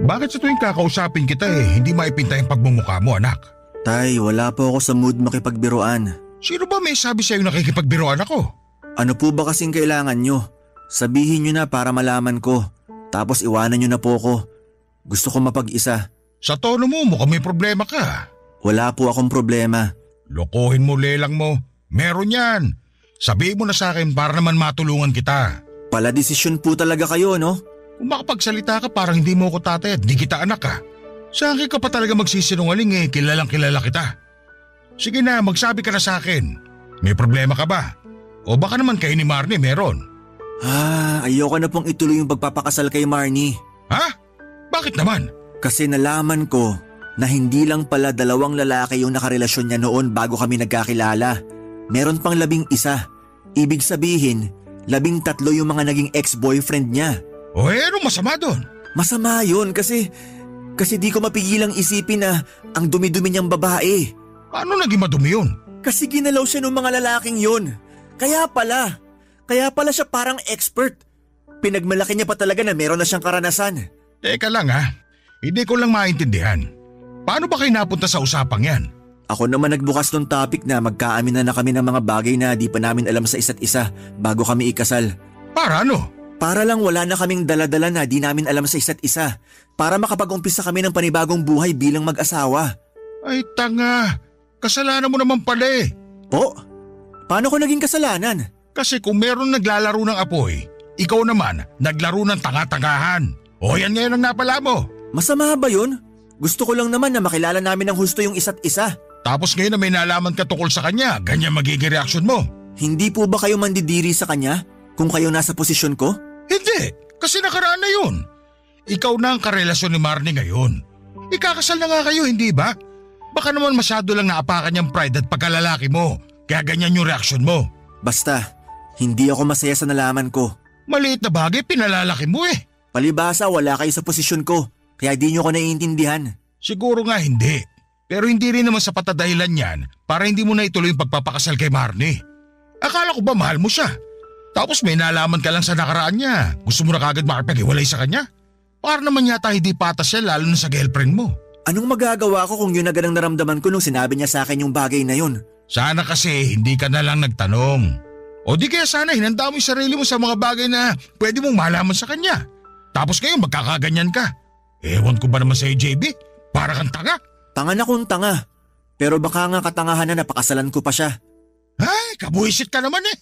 Speaker 2: Bakit sa tuwing kakausapin kita hindi maipinta yung pagmumukha mo, anak?
Speaker 3: Tay, wala po ako sa mood makipagbiruan.
Speaker 2: Sino ba may sabi sa'yo nakikipagbiruan ako?
Speaker 3: Ano po ba kasing kailangan nyo? Sabihin nyo na para malaman ko. Tapos iwanan nyo na po ako. Gusto ko mapag-isa.
Speaker 2: Sa tono mo, mukhang may problema ka.
Speaker 3: Wala po akong problema.
Speaker 2: Lokohin mo, lelang mo. Meron yan. Sabihin mo na sa akin para naman matulungan kita.
Speaker 3: Pala desisyon po talaga kayo, no?
Speaker 2: Kung makapagsalita ka parang hindi mo ko tatay at di kita anak ka. Sa akin ka pa talaga magsisinungaling kilalang kilala kita. Sige na, magsabi ka na sa akin. May problema ka ba? O baka naman kayo ni Marnie meron?
Speaker 3: Ayoko na pong ituloy yung pagpapakasal kay Marnie.
Speaker 2: Ha? Bakit naman?
Speaker 3: Kasi nalaman ko na hindi lang pala 2 lalaki yung nakarelasyon niya noon bago kami nagkakilala. Meron pang 11. Ibig sabihin, 13 yung mga naging ex-boyfriend niya.
Speaker 2: O anong masama doon?
Speaker 3: Masama yun kasi di ko mapigilang isipin na ang dumi-dumi niyang babae.
Speaker 2: Paano naging madumi yun?
Speaker 3: Kasi ginalaw siya ng mga lalaking yun. Kaya pala siya parang expert. Pinagmalaki niya pa talaga na meron na siyang karanasan.
Speaker 2: Teka lang hindi ko lang maintindihan. Paano ba kayo napunta sa usapang yan?
Speaker 3: Ako naman nagbukas ng topic na magkaamin na kami ng mga bagay na di pa namin alam sa isa't isa bago kami ikasal.
Speaker 2: Para ano?
Speaker 3: Para lang wala na kaming daladala na di namin alam sa isa't isa. Para makapag-umpisa kami ng panibagong buhay bilang mag-asawa.
Speaker 2: Ay tanga, kasalanan mo naman pala
Speaker 3: Po? Paano ko naging kasalanan?
Speaker 2: Kasi kung meron naglalaro ng apoy, ikaw naman naglaro ng tanga-tangahan. O yan ngayon ang napala mo.
Speaker 3: Masama ba yun? Gusto ko lang naman na makilala namin ng husto yung isa't isa.
Speaker 2: Tapos ngayon na may nalaman ka tungkol sa kanya, ganyan magiging reaksyon mo.
Speaker 3: Hindi po ba kayo mandidiri sa kanya kung kayo nasa posisyon ko?
Speaker 2: Hindi, kasi nakaraan na yun. Ikaw na ang karelasyon ni Marnie ngayon. Ikakasal na nga kayo, hindi ba? Baka naman masyado lang naapakan niyang pride at pagkalalaki mo, kaya ganyan yung reaksyon mo.
Speaker 3: Basta, hindi ako masaya sa nalaman ko.
Speaker 2: Maliit na bagay, pinalalaki mo
Speaker 3: Palibasa, wala kayo sa posisyon ko, kaya di niyo ko naiintindihan.
Speaker 2: Siguro nga hindi. Pero hindi rin naman sapat na dahilan yan para hindi mo na ituloy yung pagpapakasal kay Marnie. Akala ko ba mahal mo siya? Tapos may nalaman ka lang sa nakaraan niya. Gusto mo na kagad makipag-iwalay sa kanya? Para naman yata hindi patas siya lalo na sa girlfriend mo.
Speaker 3: Anong magagawa ko kung yun agad ang naramdaman ko nung sinabi niya sa akin yung bagay na yun?
Speaker 2: Sana kasi hindi ka na lang nagtanong. O di kaya sana hinanda mo yung sarili mo sa mga bagay na pwede mong malaman sa kanya. Tapos ngayon magkakaganyan ka. Ewan ko ba naman sa'yo, JB? Para kang tanga.
Speaker 3: Tanga na kung tanga. Pero baka nga katangahan na napakasalan ko pa siya.
Speaker 2: Ay, kabuisit ka naman eh.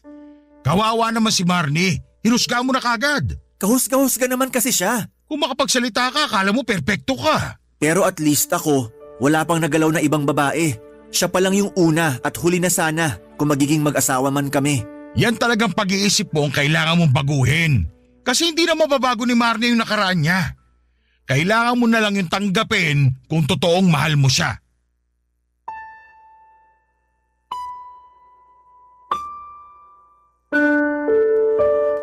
Speaker 2: Kawawa naman si Marnie. Hinusga mo na kagad.
Speaker 3: Kahusga-husga naman kasi siya.
Speaker 2: Kung makapagsalita ka, akala mo perpekto ka.
Speaker 3: Pero at least ako, wala pang nagalaw na ibang babae. Siya pa lang yung una at huli na sana kung magiging mag-asawa man kami.
Speaker 2: Yan talagang pag-iisip mo ang kailangan mong baguhin. Kasi hindi na mababago ni Marnie yung nakaraan niya. Kailangan mo na lang yung tanggapin kung totoong mahal mo siya.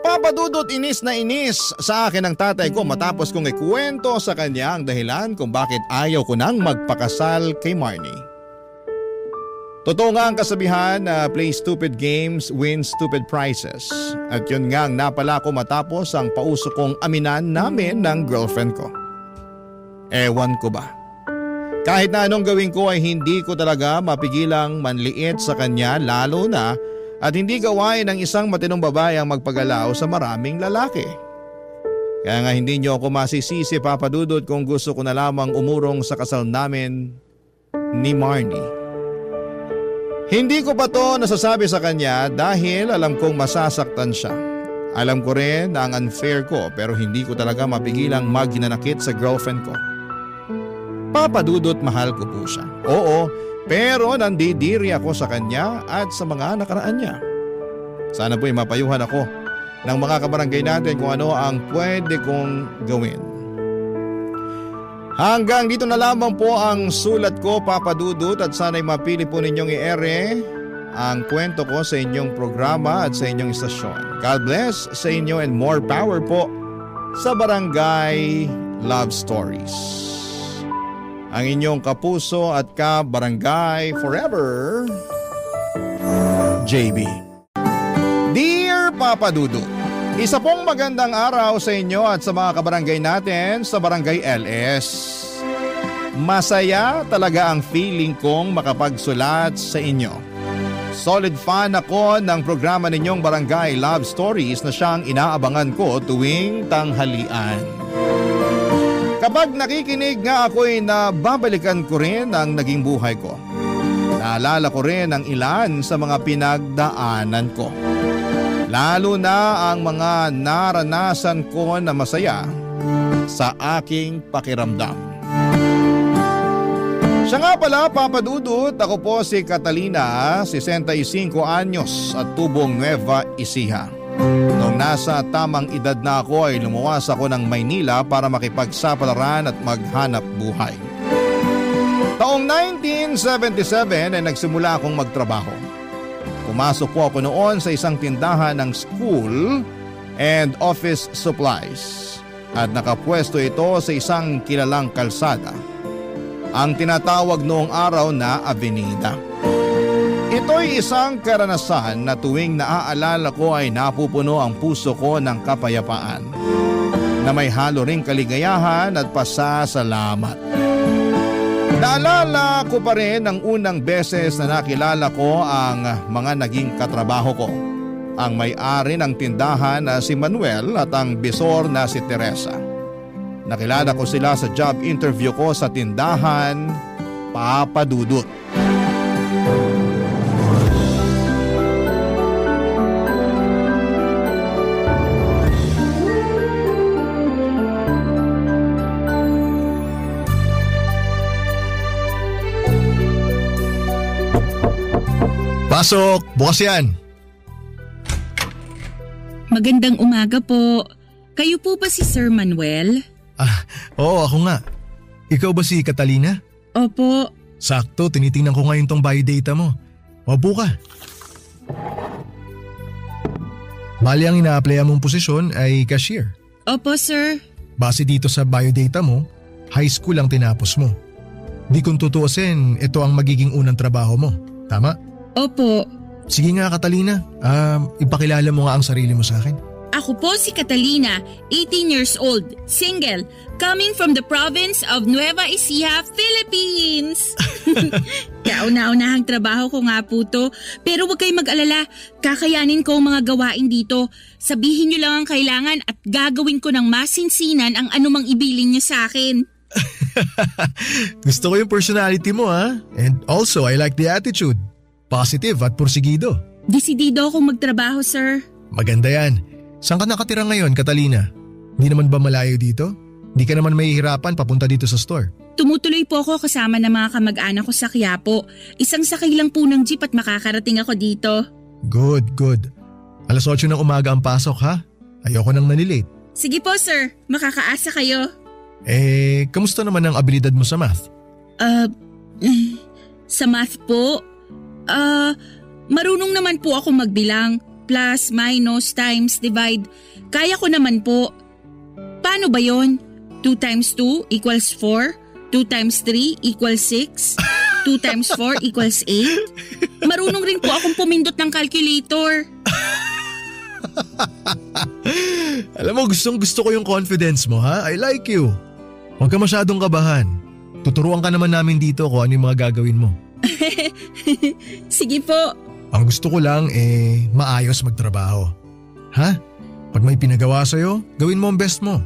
Speaker 1: Papadudot inis na inis sa akin ang tatay ko matapos kong ikwento sa kanya ang dahilan kung bakit ayaw ko nang magpakasal kay Marnie. Totoo nga ang kasabihan na play stupid games, win stupid prizes. At yun nga ang napala ko matapos ang pauso kong aminan namin ng girlfriend ko. Ewan ko ba? Kahit na anong gawin ko ay hindi ko talaga mapigilang manliit sa kanya lalo na at hindi gawain ng isang matinong babae ang magpagalaw sa maraming lalaki. Kaya nga hindi niyo ako masisisi papadudod kung gusto ko na lamang umurong sa kasal namin ni Marnie. Hindi ko pa to nasasabi sa kanya dahil alam kong masasaktan siya. Alam ko rin na ang unfair ko pero hindi ko talaga mapigilang maghinanakit sa girlfriend ko. Papadudot mahal ko po siya. Oo, pero nandidiri ako sa kanya at sa mga nakaraan niya. Sana po'y mapayuhan ako ng mga kabarangay natin kung ano ang pwede kong gawin. Hanggang dito na lamang po ang sulat ko, Papadudot, at sana'y mapili po ninyong i-ere ang kwento ko sa inyong programa at sa inyong istasyon. God bless sa inyo and more power po sa Barangay Love Stories. Ang inyong kapuso at ka-barangay forever, JB. Dear Papadudot, isa pong magandang araw sa inyo at sa mga kabarangay natin sa Barangay LS. Masaya talaga ang feeling kong makapagsulat sa inyo. Solid fan ako ng programa ninyong Barangay Love Stories na siyang inaabangan ko tuwing tanghalian. Kapag nakikinig nga ako'y nababalikan ko rin ang naging buhay ko. Naalala ko rin ang ilan sa mga pinagdaanan ko. Lalo na ang mga naranasan ko na masaya sa aking pakiramdam. Siya nga pala, Papadudot, ako po si Catalina, 65 anyos at tubong Nueva Ecija. Noong nasa tamang edad na ako ay lumuwas ako ng Maynila para makipagsapalaran at maghanap buhay. Taong 1977 ay nagsimula akong magtrabaho. Pumasok po ako noon sa isang tindahan ng school and office supplies at nakapwesto ito sa isang kilalang kalsada, ang tinatawag noong araw na Avenida. Ito'y isang karanasan na tuwing naaalala ko ay napupuno ang puso ko ng kapayapaan na may halo ring kaligayahan at pasasalamat. Naalala ko pa rin ang unang beses na nakilala ko ang mga naging katrabaho ko. Ang may-ari ng tindahan na si Manuel at ang bisor na si Teresa. Nakilala ko sila sa job interview ko sa tindahan, Papadudot.
Speaker 6: Pasok! Bukas yan!
Speaker 7: Magandang umaga po. Kayo po ba si Sir Manuel?
Speaker 6: Oo, ako nga. Ikaw ba si Catalina?
Speaker 7: Opo.
Speaker 6: Sakto, tinitingnan ko ngayon tong biodata mo. Mabuo ka. Bali ang ina-applyan mong posisyon ay cashier.
Speaker 7: Opo, sir.
Speaker 6: Base dito sa biodata mo, high school ang tinapos mo. Di kung tutuusin, ito ang magiging unang trabaho mo. Tama?
Speaker 7: Opo.
Speaker 6: Sige nga, Catalina. Ipakilala mo nga ang sarili mo sa akin.
Speaker 7: Ako po si Catalina, 18 years old, single, coming from the province of Nueva Ecija, Philippines. Kauna-unahang trabaho ko nga po to. Pero huwag kayong mag-alala. Kakayanin ko ang mga gawain dito. Sabihin niyo lang ang kailangan at gagawin ko ng masinsinan ang anumang ibilin niyo sa akin.
Speaker 6: Gusto ko yung personality mo ha. And also I like the attitude. Positive at porsigido.
Speaker 7: Desidido akong magtrabaho, sir.
Speaker 6: Maganda yan. Saan ka nakatira ngayon, Catalina? Hindi naman ba malayo dito? Hindi ka naman mahihirapan papunta dito sa store.
Speaker 7: Tumutuloy po ako kasama ng mga kamag-anak ko sa Quiapo. Isang sakay lang po ng jeep at makakarating ako dito.
Speaker 6: Good. 8:00 ng umaga ang pasok ha? Ayoko nang nalilate.
Speaker 7: Sige po, sir. Makakaasa kayo.
Speaker 6: Kamusta naman ang abilidad mo sa math?
Speaker 7: Sa math po? Marunong naman po ako magbilang. Plus, minus, times, divide. Kaya ko naman po. Paano ba yon? 2 times 2 equals 4? 2 times 3 equals 6? 2 times 4 equals 8? Marunong rin po akong pumindot ng calculator.
Speaker 6: Alam mo, gusto ko yung confidence mo ha? I like you. Huwag ka masyadong kabahan. Tuturuan ka naman namin dito kung ano yung mga gagawin mo.
Speaker 7: Sige po.
Speaker 6: Ang gusto ko lang maayos magtrabaho. Ha? Pag may pinagawa sa'yo, gawin mo ang best mo.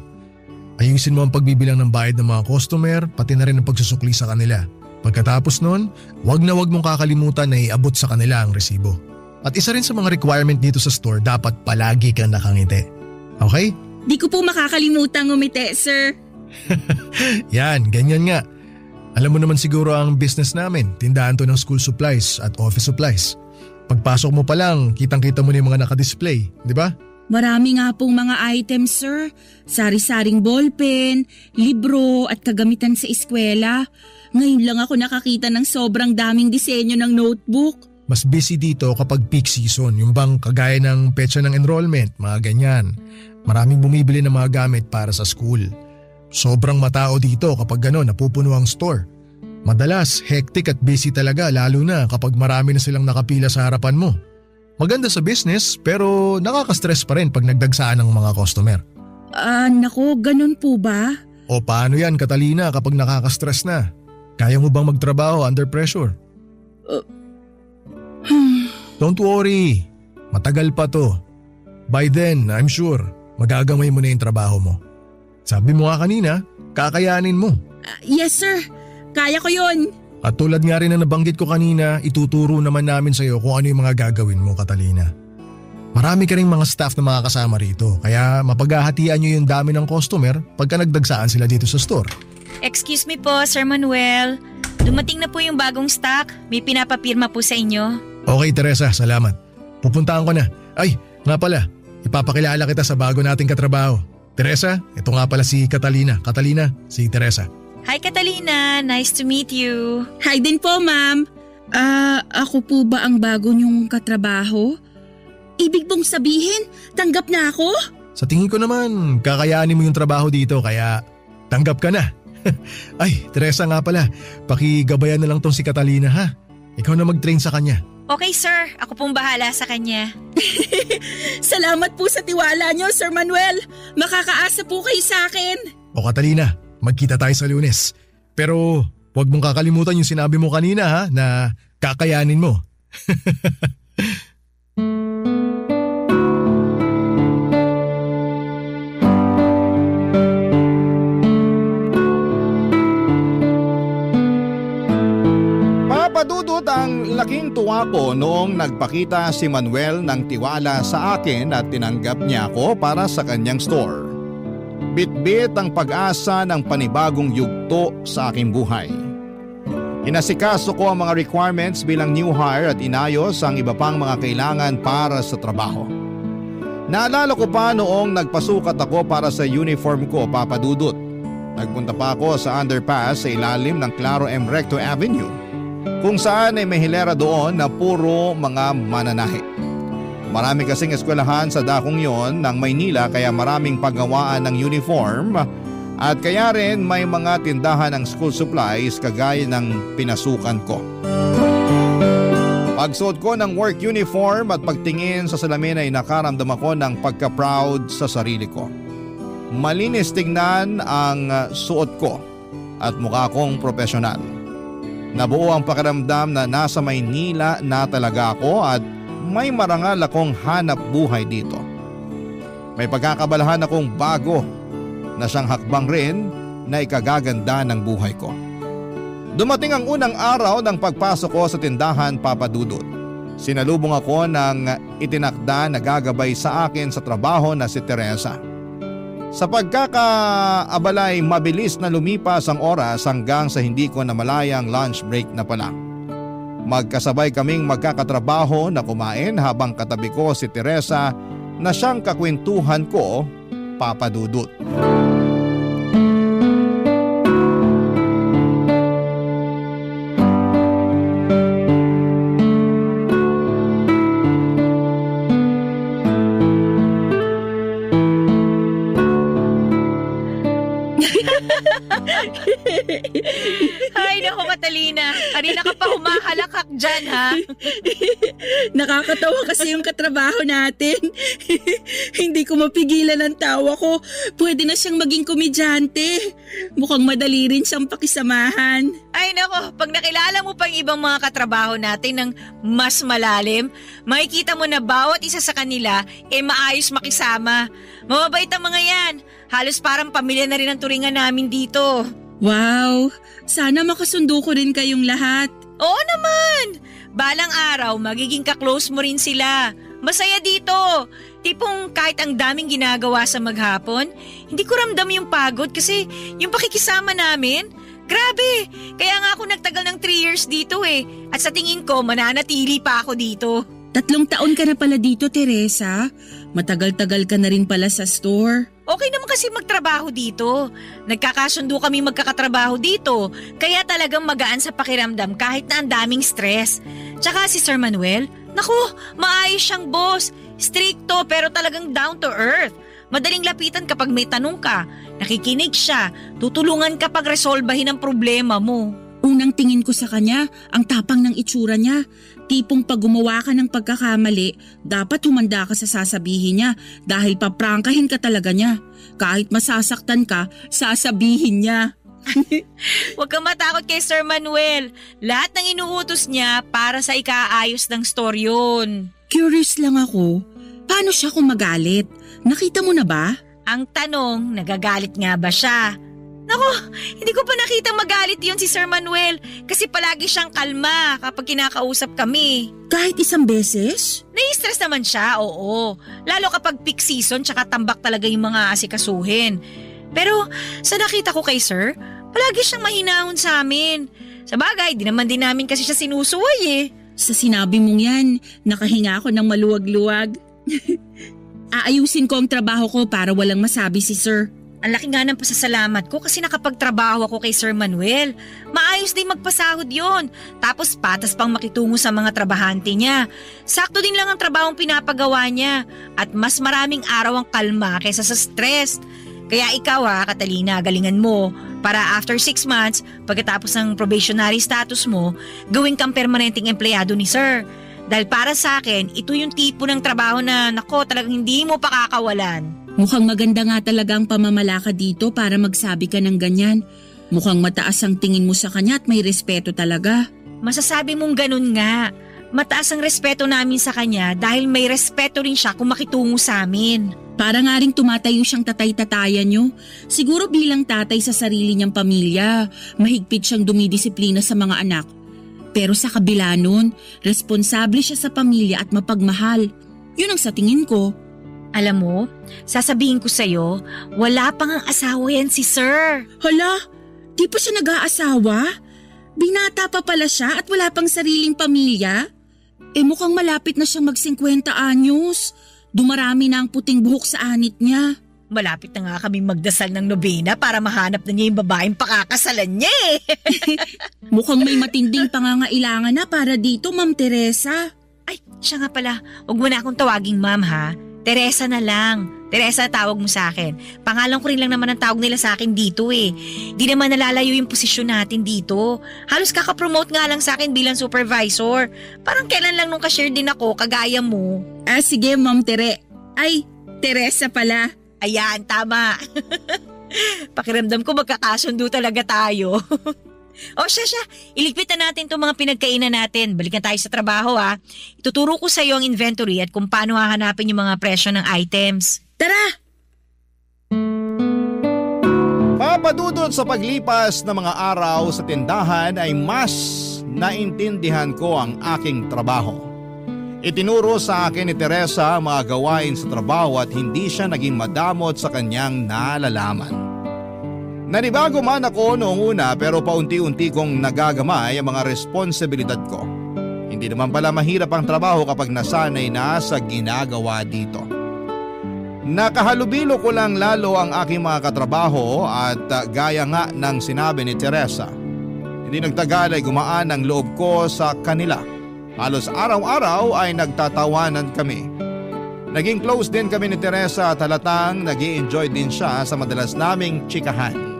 Speaker 6: Ayusin mo ang pagbibilang ng bayad ng mga customer, pati na rin ang pagsusukli sa kanila. Pagkatapos nun, wag mong kakalimutan na iabot sa kanila ang resibo. At isa rin sa mga requirement dito sa store, dapat palagi kang nakangiti. Okay?
Speaker 7: Di ko po makakalimutan ngumiti, sir.
Speaker 6: Yan, ganyan nga. Alam mo naman siguro ang business namin, tindahan to ng school supplies at office supplies. Pagpasok mo pa lang, kitang-kita mo na yung mga nakadisplay, di ba?
Speaker 7: Marami nga pong mga items, sir. Sari-saring ballpen, libro at kagamitan sa eskwela. Ngayon lang ako nakakita ng sobrang daming disenyo ng notebook.
Speaker 6: Mas busy dito kapag peak season, yung bang kagaya ng petsa ng enrollment, mga ganyan. Maraming bumibili ng mga gamit para sa school. Sobrang matao dito kapag gano'n napupuno ang store. Madalas, hectic at busy talaga lalo na kapag marami na silang nakapila sa harapan mo. Maganda sa business pero nakaka-stress pa rin pag nagdagsaan ng mga customer.
Speaker 7: Naku, ganun po ba?
Speaker 6: O paano yan, Catalina, kapag nakaka-stress na? Kaya mo bang magtrabaho under pressure? Don't worry, matagal pa to. By then, I'm sure, magagamay mo na yung trabaho mo. Sabi mo nga kanina, kakayanin mo.
Speaker 7: Yes sir, kaya ko yun.
Speaker 6: At tulad nga rin na nabanggit ko kanina, ituturo naman namin sa iyo kung ano yung mga gagawin mo, Catalina. Marami ka ring mga staff na makakasama rito, kaya mapaghahatian nyo yung dami ng customer pagka nagdagsaan sila dito sa store.
Speaker 8: Excuse me po, Sir Manuel. Dumating na po yung bagong stock. May pinapapirma po sa inyo.
Speaker 6: Okay, Teresa, salamat. Pupuntaan ko na. Ay, nga pala, ipapakilala kita sa bago nating katrabaho. Teresa, ito nga pala si Catalina. Catalina, si Teresa.
Speaker 8: Hi Catalina, nice to meet you.
Speaker 7: Hi din po, ma'am. Ako po ba ang bago niyong katrabaho? Ibig bong sabihin, tanggap na ako?
Speaker 6: Sa tingin ko naman, kakayanin mo yung trabaho dito kaya tanggap ka na. Ay, Teresa nga pala, pakigabayan na lang tong si Catalina ha. Ikaw na mag-train sa kanya.
Speaker 8: Okay sir, ako pong bahala sa kanya.
Speaker 7: Salamat po sa tiwala niyo, Sir Manuel. Makakaasa po kayo sa akin.
Speaker 6: O Catalina, magkita tayo sa Lunes. Pero huwag mong kakalimutan yung sinabi mo kanina ha, na kakayanin mo.
Speaker 1: Papadudot ang laking tuwa ko noong nagpakita si Manuel ng tiwala sa akin at tinanggap niya ako para sa kanyang store. Bitbit ang pag-asa ng panibagong yugto sa aking buhay. Inasikaso ko ang mga requirements bilang new hire at inayos ang iba pang mga kailangan para sa trabaho. Naalala ko pa noong nagpasukat ako para sa uniform ko, Papadudot. Nagpunta pa ako sa underpass sa ilalim ng Claro M. Recto Avenue, kung saan ay may hilera doon na puro mga mananahe. Marami kasing eskwelahan sa dakong yon ng Maynila kaya maraming paggawaan ng uniform at kaya rin may mga tindahan ng school supplies kagaya ng pinasukan ko. Pagsuot ko ng work uniform at pagtingin sa salamin ay nakaramdam ako ng pagka-proud sa sarili ko. Malinis tingnan ang suot ko at mukha kong profesional. Nabuo ang pakiramdam na nasa Maynila na talaga ako at may marangal akong hanap buhay dito. May pagkakabalahan akong bago na siyang hakbang rin na ikagaganda ng buhay ko. Dumating ang unang araw ng pagpasok ko sa tindahan, Papa Dudut. Sinalubong ako ng itinakda na gagabay sa akin sa trabaho na si Teresa. Sa pagkakaabalay, mabilis na lumipas ang oras hanggang sa hindi ko namalayang lunch break na pala. Magkasabay kaming magkakatrabaho na kumain habang katabi ko si Teresa na siyang kakwentuhan ko, Papa Dudut.
Speaker 8: Ay, naku Catalina. Kanina ka pa humahalakak dyan, ha?
Speaker 7: Nakakatawa kasi yung katrabaho natin. Hindi ko mapigilan ang tawa ko. Pwede na siyang maging komedyante. Mukhang madali rin siyang pakisamahan.
Speaker 8: Ay, naku. Pag nakilala mo pa yung ibang mga katrabaho natin ng mas malalim, makikita mo na bawat isa sa kanila maayos makisama. Mababait ang mga yan. Halos parang pamilya na rin ang turingan namin dito.
Speaker 7: Wow! Sana makasundo ko rin kayong lahat.
Speaker 8: Oo naman! Balang araw, magiging ka-close mo rin sila. Masaya dito. Tipong kahit ang daming ginagawa sa maghapon, hindi ko ramdam yung pagod kasi yung pakikisama namin, grabe! Kaya nga ako nagtagal ng 3 years dito At sa tingin ko, mananatili pa ako dito.
Speaker 7: 3 taon ka na pala dito, Teresa. Matagal-tagal ka na rin pala sa store.
Speaker 8: Okay naman kasi magtrabaho dito. Nagkakasundo kami magkakatrabaho dito. Kaya talagang magaan sa pakiramdam kahit na ang daming stress. Tsaka si Sir Manuel, naku, maayos siyang boss. Stricto pero talagang down to earth. Madaling lapitan kapag may tanong ka. Nakikinig siya. Tutulungan kapag resolbahin ang problema mo.
Speaker 7: Unang tingin ko sa kanya, ang tapang ng itsura niya. Tipong pag gumawa ka ng pagkakamali, dapat humanda ka sa sasabihin niya dahil paprangkahin ka talaga niya. Kahit masasaktan ka, sasabihin niya.
Speaker 8: Huwag kang matakot kay Sir Manuel. Lahat ng inuutos niya para sa ikaayos ng store yun.
Speaker 7: Curious lang ako, paano siya kung magalit? Nakita mo na ba?
Speaker 8: Ang tanong, nagagalit nga ba siya? Naku, hindi ko pa nakita magalit yun si Sir Manuel kasi palagi siyang kalma kapag kinakausap kami.
Speaker 7: Kahit isang beses?
Speaker 8: Nai-stress naman siya, oo. Lalo kapag peak season tsaka tambak talaga yung mga asikasuhin. Pero sa nakita ko kay Sir, palagi siyang mahinahon sa amin. Sa bagay, di naman din namin kasi siya sinusuway
Speaker 7: Sa sinabi mong yan, nakahinga ako ng maluwag-luwag. Aayusin ko ang trabaho ko para walang masabi si Sir.
Speaker 8: Ang laki nga ng pasasalamat ko kasi nakapagtrabaho ako kay Sir Manuel. Maayos din magpasahod yon. Tapos patas pang makitungo sa mga trabahante niya. Sakto din lang ang trabahong pinapagawa niya. At mas maraming araw ang kalma kaysa sa stress. Kaya ikaw Catalina, galingan mo. Para after 6 months, pagkatapos ng probationary status mo, gawin kang permanenteng empleyado ni Sir. Dahil para sa akin, ito yung tipo ng trabaho na talagang hindi mo pakakawalan.
Speaker 7: Mukhang maganda nga talaga ang pamamalakad dito para magsabi ka ng ganyan. Mukhang mataas ang tingin mo sa kanya at may respeto talaga.
Speaker 8: Masasabi mong ganun nga. Mataas ang respeto namin sa kanya dahil may respeto rin siya kung makitungo sa amin.
Speaker 7: Para nga rin tumatayo siyang tatay-tatayan nyo. Siguro bilang tatay sa sarili niyang pamilya, mahigpit siyang dumidisiplina sa mga anak. Pero sa kabila nun, responsable siya sa pamilya at mapagmahal. Yun ang sa tingin ko.
Speaker 8: Alam mo, sasabihin ko sa'yo, wala pang ang asawa yan si Sir.
Speaker 7: Hala, di pa siya nag-aasawa? Binata pa pala siya at wala pang sariling pamilya? Mukhang malapit na siyang mag-50 anyos. Dumarami na ang puting buhok sa anit niya.
Speaker 8: Malapit na nga kaming magdasal ng nobena para mahanap na niya yung babaeng pakakasalan niya
Speaker 7: Mukhang may matinding pangangailangan na para dito, Ma'am Teresa.
Speaker 8: Ay, siya nga pala. Huwag mo na akong tawaging ma'am ha. Teresa na lang. Teresa, tawag mo sa akin. Pangalan ko rin lang naman ang tawag nila sa akin dito Di naman nalalayo yung posisyon natin dito. Halos kakapromote nga lang sa akin bilang supervisor. Parang kailan lang nung ka-share din ako, kagaya mo.
Speaker 7: Sige, Ma'am Tere. Ay, Teresa pala.
Speaker 8: Ayan, tama. Pakiramdam ko magkakasundo talaga tayo. O siya, iligpit na natin itong mga pinagkainan natin. Balikan tayo sa trabaho ha. Ituturo ko sa iyo ang inventory at kung paano hahanapin yung mga presyo ng items. Tara!
Speaker 1: Papadudot sa paglipas ng mga araw sa tindahan ay mas naintindihan ko ang aking trabaho. Itinuro sa akin ni Teresa ang mga gawain sa trabaho at hindi siya naging madamot sa kanyang nalalaman. Nanibago man ako noong una pero paunti-unti kong nagagamay ang mga responsibilidad ko. Hindi naman pala mahirap ang trabaho kapag nasanay na sa ginagawa dito. Nakahalubilo ko lang lalo ang aking mga katrabaho at gaya nga ng sinabi ni Teresa. Hindi nagtagal ay gumaan ang loob ko sa kanila. Halos araw-araw ay nagtatawanan kami. Naging close din kami ni Teresa at halatang nag-i-enjoy din siya sa madalas naming tsikahan.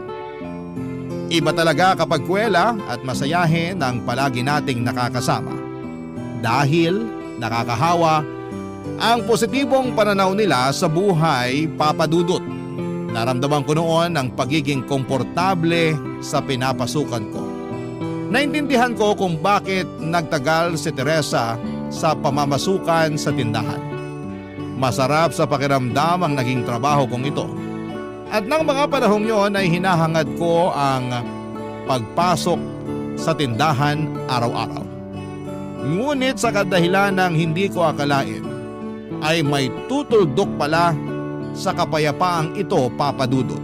Speaker 1: Iba talaga kapag kwela at masayahin ang palagi nating nakakasama. Dahil nakakahawa ang positibong pananaw nila sa buhay, Papa Dudut. Naramdaman ko noon ang pagiging komportable sa pinapasukan ko. Naintindihan ko kung bakit nagtagal si Teresa sa pamamasukan sa tindahan. Masarap sa pakiramdam ang naging trabaho kong ito. At ng mga panahong yon ay hinahangad ko ang pagpasok sa tindahan araw-araw. Ngunit sa kadahilan ng hindi ko akalain, ay may tutuldok pala sa kapayapaang ito, Papa Dudut.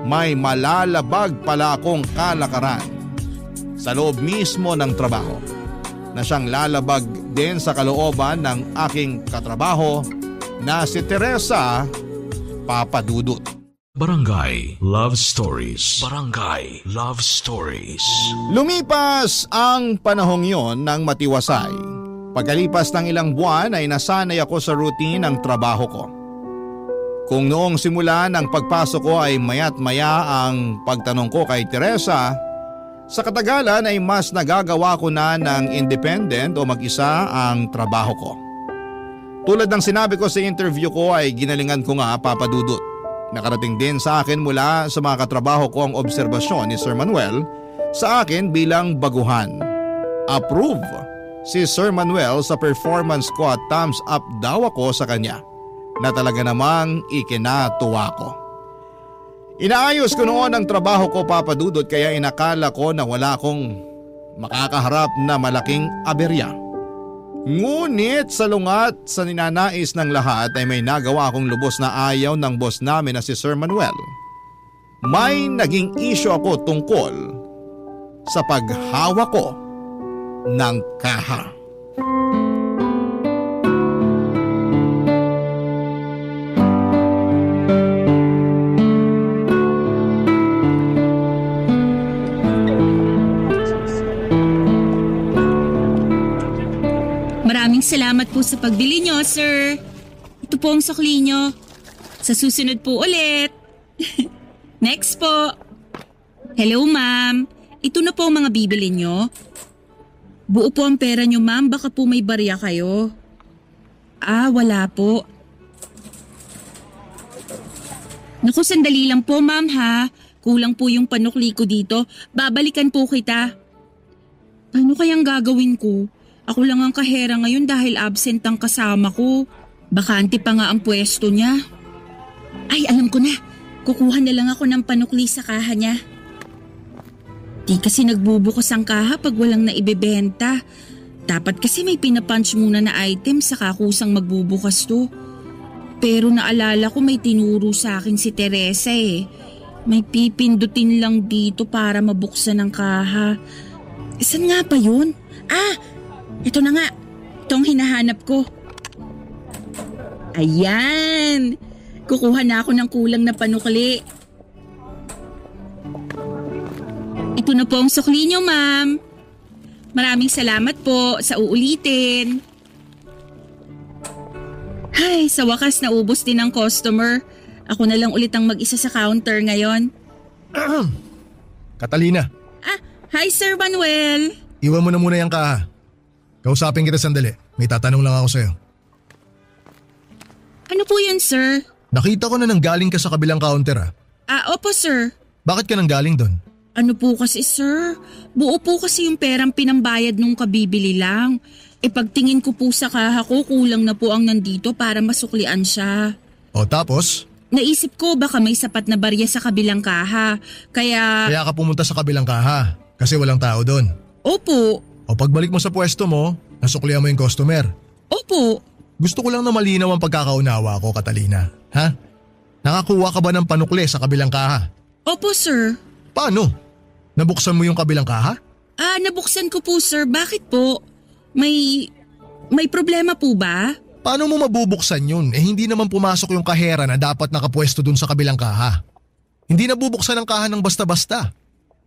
Speaker 1: May malalabag pala akong kalakaran sa loob mismo ng trabaho na siyang lalabag din sa kalooban ng aking katrabaho na si Teresa, Papa Dudut.
Speaker 5: Barangay Love Stories. Barangay Love Stories.
Speaker 1: Lumipas ang panahong yon ng matiwasay. Pagkalipas ng ilang buwan ay nasanay ako sa routine ng trabaho ko. Kung noong simula ng pagpasok ko ay maya't maya ang pagtanong ko kay Teresa, sa katagalan ay mas nagagawa ko na ng independent o mag-isa ang trabaho ko. Tulad ng sinabi ko sa interview ko ay ginalingan ko nga, Papa Dudut. Nakarating din sa akin mula sa mga katrabaho ko ang obserbasyon ni Sir Manuel sa akin bilang baguhan. Approve si Sir Manuel sa performance ko at thumbs up daw ako sa kanya na talaga namang ikinatuwa ko. Inaayos ko noon ang trabaho ko, Papa Dudut, kaya inakala ko na wala akong makakaharap na malaking aberya. Ngunit sa lungat sa ninanais ng lahat ay may nagawa akong lubos na ayaw ng boss namin na si Sir Manuel. May naging issue ako tungkol sa paghawak ko ng kaha.
Speaker 7: Maraming salamat po sa pagbili nyo, sir. Ito po ang sukli nyo. Sa susunod po ulit. Next po. Hello, ma'am. Ito na po ang mga bibili nyo. Buo po ang pera nyo, ma'am. Baka po may barya kayo. Wala po. Naku, sandali lang po, ma'am, ha. Kulang po yung panukli ko dito. Babalikan po kita. Ano kayang gagawin ko? Ako lang ang kahera ngayon dahil absent ang kasama ko. Bakante pa nga ang pwesto niya. Ay, alam ko na. Kukuha na lang ako ng panukli sa kaha niya. Di kasi nagbubukas ang kaha pag walang naibebenta. Dapat kasi may pinapunch muna na item saka kusang magbubukas to. Pero naalala ko may tinuro sa akin si Teresa eh. May pipindutin lang dito para mabuksan ang kaha. Saan nga pa yun? Ito na nga. Itong hinahanap ko. Ayan! Kukuha na ako ng kulang na panukli. Ito na po ang sukli niyo, ma'am. Maraming salamat po sa uulitin. Ay, sa wakas naubos din ang customer. Ako na lang ulit ang mag-isa sa counter ngayon.
Speaker 6: Catalina.
Speaker 7: Hi Sir Manuel.
Speaker 6: Iwan mo na muna yung kaha. Kausapin kita sandali. May tatanong lang ako sa'yo.
Speaker 7: Ano po yun, sir?
Speaker 6: Nakita ko na nanggaling ka sa kabilang counter
Speaker 7: Opo, sir.
Speaker 6: Bakit ka nanggaling doon?
Speaker 7: Ano po kasi sir, buo po kasi yung perang pinambayad nung kabibili lang. Pagtingin ko po sa kaha ko, kulang na po ang nandito para masuklian siya.
Speaker 6: O tapos?
Speaker 7: Naisip ko baka may sapat na barya sa kabilang kaha, kaya…
Speaker 6: Kaya ka pumunta sa kabilang kaha kasi walang tao doon.
Speaker 7: Opo.
Speaker 6: O pagbalik mo sa pwesto mo, nasuklian mo yung customer.
Speaker 7: Opo.
Speaker 6: Gusto ko lang na malinaw ang pagkakaunawa ko, Catalina. Ha? Nakakuha ka ba ng panukli sa kabilang kaha?
Speaker 7: Opo sir.
Speaker 6: Paano? Nabuksan mo yung kabilang kaha?
Speaker 7: Nabuksan ko po sir. Bakit po? May problema po ba?
Speaker 6: Paano mo mabubuksan yun? Hindi naman pumasok yung kahera na dapat nakapwesto dun sa kabilang kaha. Hindi nabubuksan ang kaha ng basta-basta.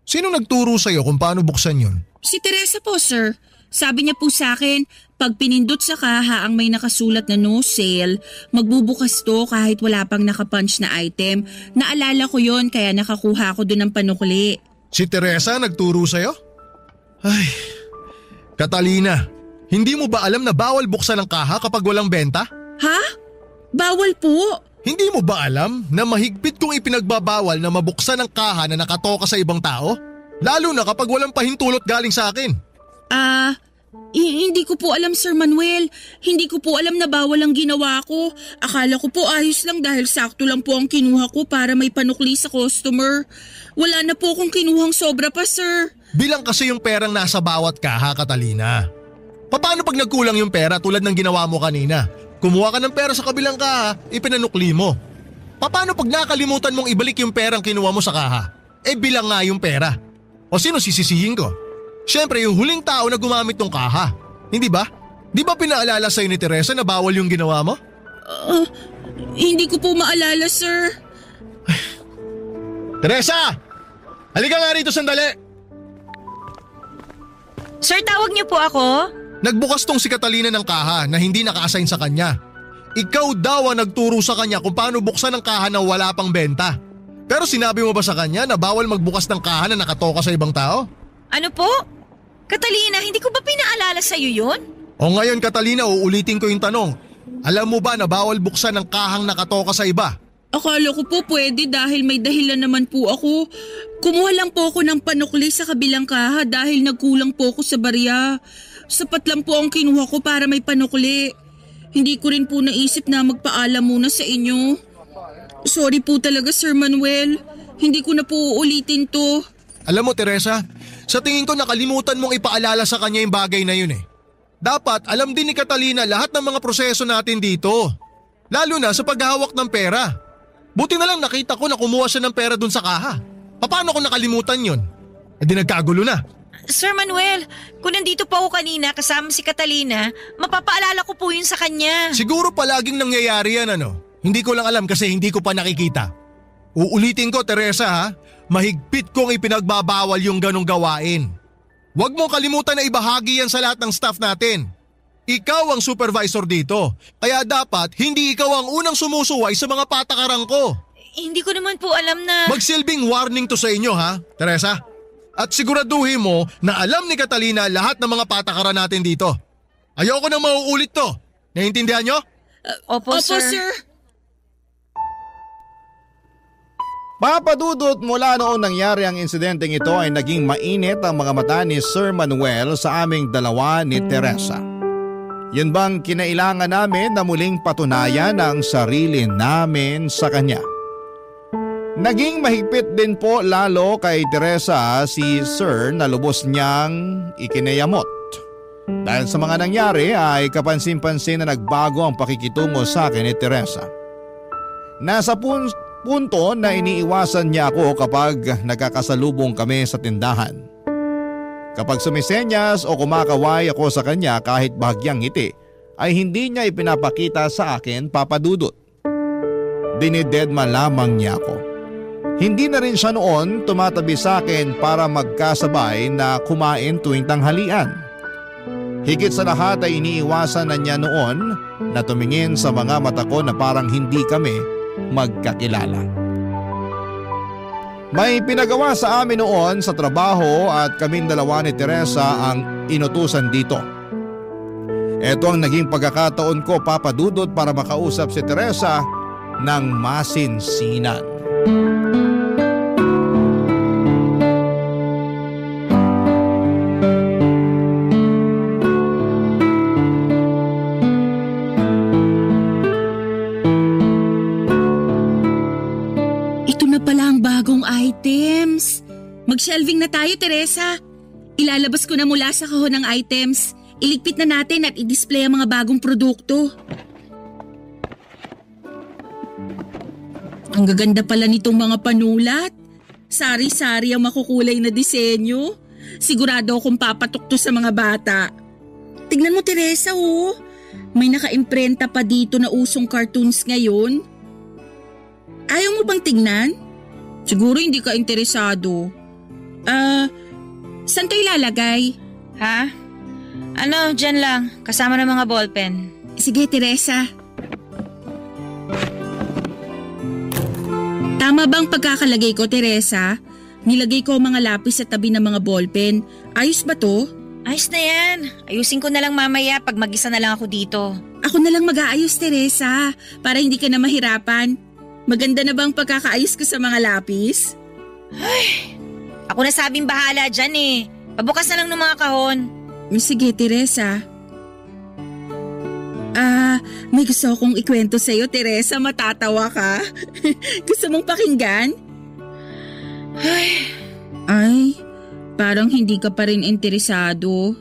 Speaker 6: Sino nagturo sa'yo kung paano buksan yun?
Speaker 7: Si Teresa po sir. Sabi niya po sa akin, pag pinindot sa kaha ang may nakasulat na no sale, magbubukas to kahit wala pang nakapunch na item. Naalala ko yon kaya nakakuha ko dun ng panukli.
Speaker 6: Si Teresa nagturo sa'yo? Ay, Catalina, hindi mo ba alam na bawal buksan ang kaha kapag walang benta?
Speaker 7: Ha? Bawal po?
Speaker 6: Hindi mo ba alam na mahigpit kong ipinagbabawal na mabuksan ang kaha na nakatoka sa ibang tao? Lalo na kapag walang pahintulot galing sa akin.
Speaker 7: Hindi ko po alam Sir Manuel. Hindi ko po alam na bawal ang ginawa ko. Akala ko po ayos lang dahil sakto lang po ang kinuha ko para may panukli sa customer. Wala na po akong kinuhang sobra pa sir.
Speaker 6: Bilang kasi yung perang nasa bawat kaha, Catalina. Paano pag nagkulang yung pera tulad ng ginawa mo kanina? Kumuha ka ng pera sa kabilang kaha, ipinanukli mo. Paano pag nakalimutan mong ibalik yung perang kinuha mo sa kaha? Bilang nga yung pera. O sino sisisihin ko? Siyempre yung huling tao na gumamit ng kaha. Hindi ba? Di ba pinaalala sa'yo ni Teresa na bawal yung ginawa mo?
Speaker 7: Hindi ko po maalala sir.
Speaker 6: Teresa! Halika nga rito sandali!
Speaker 8: Sir, tawag niyo po ako?
Speaker 6: Nagbukas tong si Catalina ng kaha na hindi naka-assign sa kanya. Ikaw daw ang nagturo sa kanya kung paano buksan ang kaha na wala pang benta. Pero sinabi mo ba sa kanya na bawal magbukas ng kaha na nakatoka sa ibang tao?
Speaker 8: Ano po? Catalina, hindi ko ba pinaalala sa'yo yun?
Speaker 6: O ngayon Catalina, uulitin ko yung tanong. Alam mo ba na bawal buksan ng kahang nakatoka sa iba?
Speaker 7: Akala ko po pwede dahil may dahilan naman po ako. Kumuha lang po ako ng panukli sa kabilang kaha dahil nagkulang po ako sa barya. Sapat lang po ang kinuha ko para may panukli. Hindi ko rin po naisip na magpaalam muna sa inyo. Sorry po talaga Sir Manuel. Hindi ko na po uulitin to.
Speaker 6: Alam mo Teresa, sa tingin ko nakalimutan mong ipaalala sa kanya yung bagay na yun eh. Dapat alam din ni Catalina lahat ng mga proseso natin dito. Lalo na sa paghahawak ng pera. Buti na lang nakita ko na kumuha siya ng pera dun sa kaha. Paano ko nakalimutan yun? Di nagkagulo na.
Speaker 8: Sir Manuel, kung nandito po ako kanina kasama si Catalina, mapapaalala ko po yun sa kanya.
Speaker 6: Siguro palaging nangyayari yan ano. Hindi ko lang alam kasi hindi ko pa nakikita. Uulitin ko Teresa ha, mahigpit kong ipinagbabawal yung ganong gawain. Huwag mong kalimutan na ibahagi yan sa lahat ng staff natin. Ikaw ang supervisor dito, kaya dapat hindi ikaw ang unang sumusuway sa mga patakaran ko.
Speaker 8: Hindi ko naman po alam na…
Speaker 6: Magsilbing warning to sa inyo ha, Teresa. At siguraduhin mo na alam ni Catalina lahat ng mga patakaran natin dito. Ayoko nang mauulit to. Naiintindihan nyo?
Speaker 8: Opo, sir.
Speaker 1: Papadudot mula noong nangyari ang insidenteng ito ay naging mainit ang mga mata ni Sir Manuel sa aming dalawa ni Teresa. Yun bang kinailangan namin na muling patunayan ang sarili namin sa kanya? Naging mahigpit din po lalo kay Teresa si Sir na lubos niyang ikinayamot. Dahil sa mga nangyari ay kapansin-pansin na nagbago ang pakikitungo sa akin ni Teresa. Nasa punto na iniiwasan niya ako kapag nagkakasalubong kami sa tindahan. Kapag sumisenyas o kumakaway ako sa kanya kahit bahagyang ngiti, ay hindi niya ipinapakita sa akin papadudot. Dinidedma lamang niya ako. Hindi na rin siya noon tumatabi sa akin para magkasabay na kumain tuwing tanghalian. Higit sa lahat ay iniiwasan na niya noon na tumingin sa mga mata ko na parang hindi kami magkakilala. May pinagawa sa amin noon sa trabaho at kaming dalawa ni Teresa ang inutusan dito. Ito ang naging pagkakataon ko papadudot para makausap si Teresa ng masinsinan.
Speaker 7: pala ang bagong items. Mag-shelving na tayo, Teresa. Ilalabas ko na mula sa kahon ng items. Iligpit na natin at i-display ang mga bagong produkto. Ang gaganda pala nitong mga panulat. Sari-sari ang makukulay na disenyo. Sigurado akong papatok to sa mga bata. Tignan mo, Teresa, oh. May naka-imprenta pa dito na usong cartoons ngayon. Ayaw mo bang tignan? Siguro hindi ka interesado. Saan to ilalagay?
Speaker 8: Ha? Ano, dyan lang. Kasama ng mga ballpen.
Speaker 7: Sige, Teresa. Tama bang pagkakalagay ko, Teresa? Nilagay ko ang mga lapis sa tabi ng mga ballpen. Ayos ba to?
Speaker 8: Ayos na yan. Ayusin ko na lang mamaya pag mag-isa na lang ako dito.
Speaker 7: Ako na lang mag-aayos, Teresa, para hindi ka na mahirapan. Maganda na bang pagkakaayos ko sa mga lapis?
Speaker 8: Ay, ako na sabing bahala dyan eh. Pabukas na lang ng mga kahon.
Speaker 7: Sige, Teresa. May gusto akong ikwento sa'yo, Teresa. Matatawa ka. Gusto mong pakinggan? Ay, parang hindi ka pa rin interesado.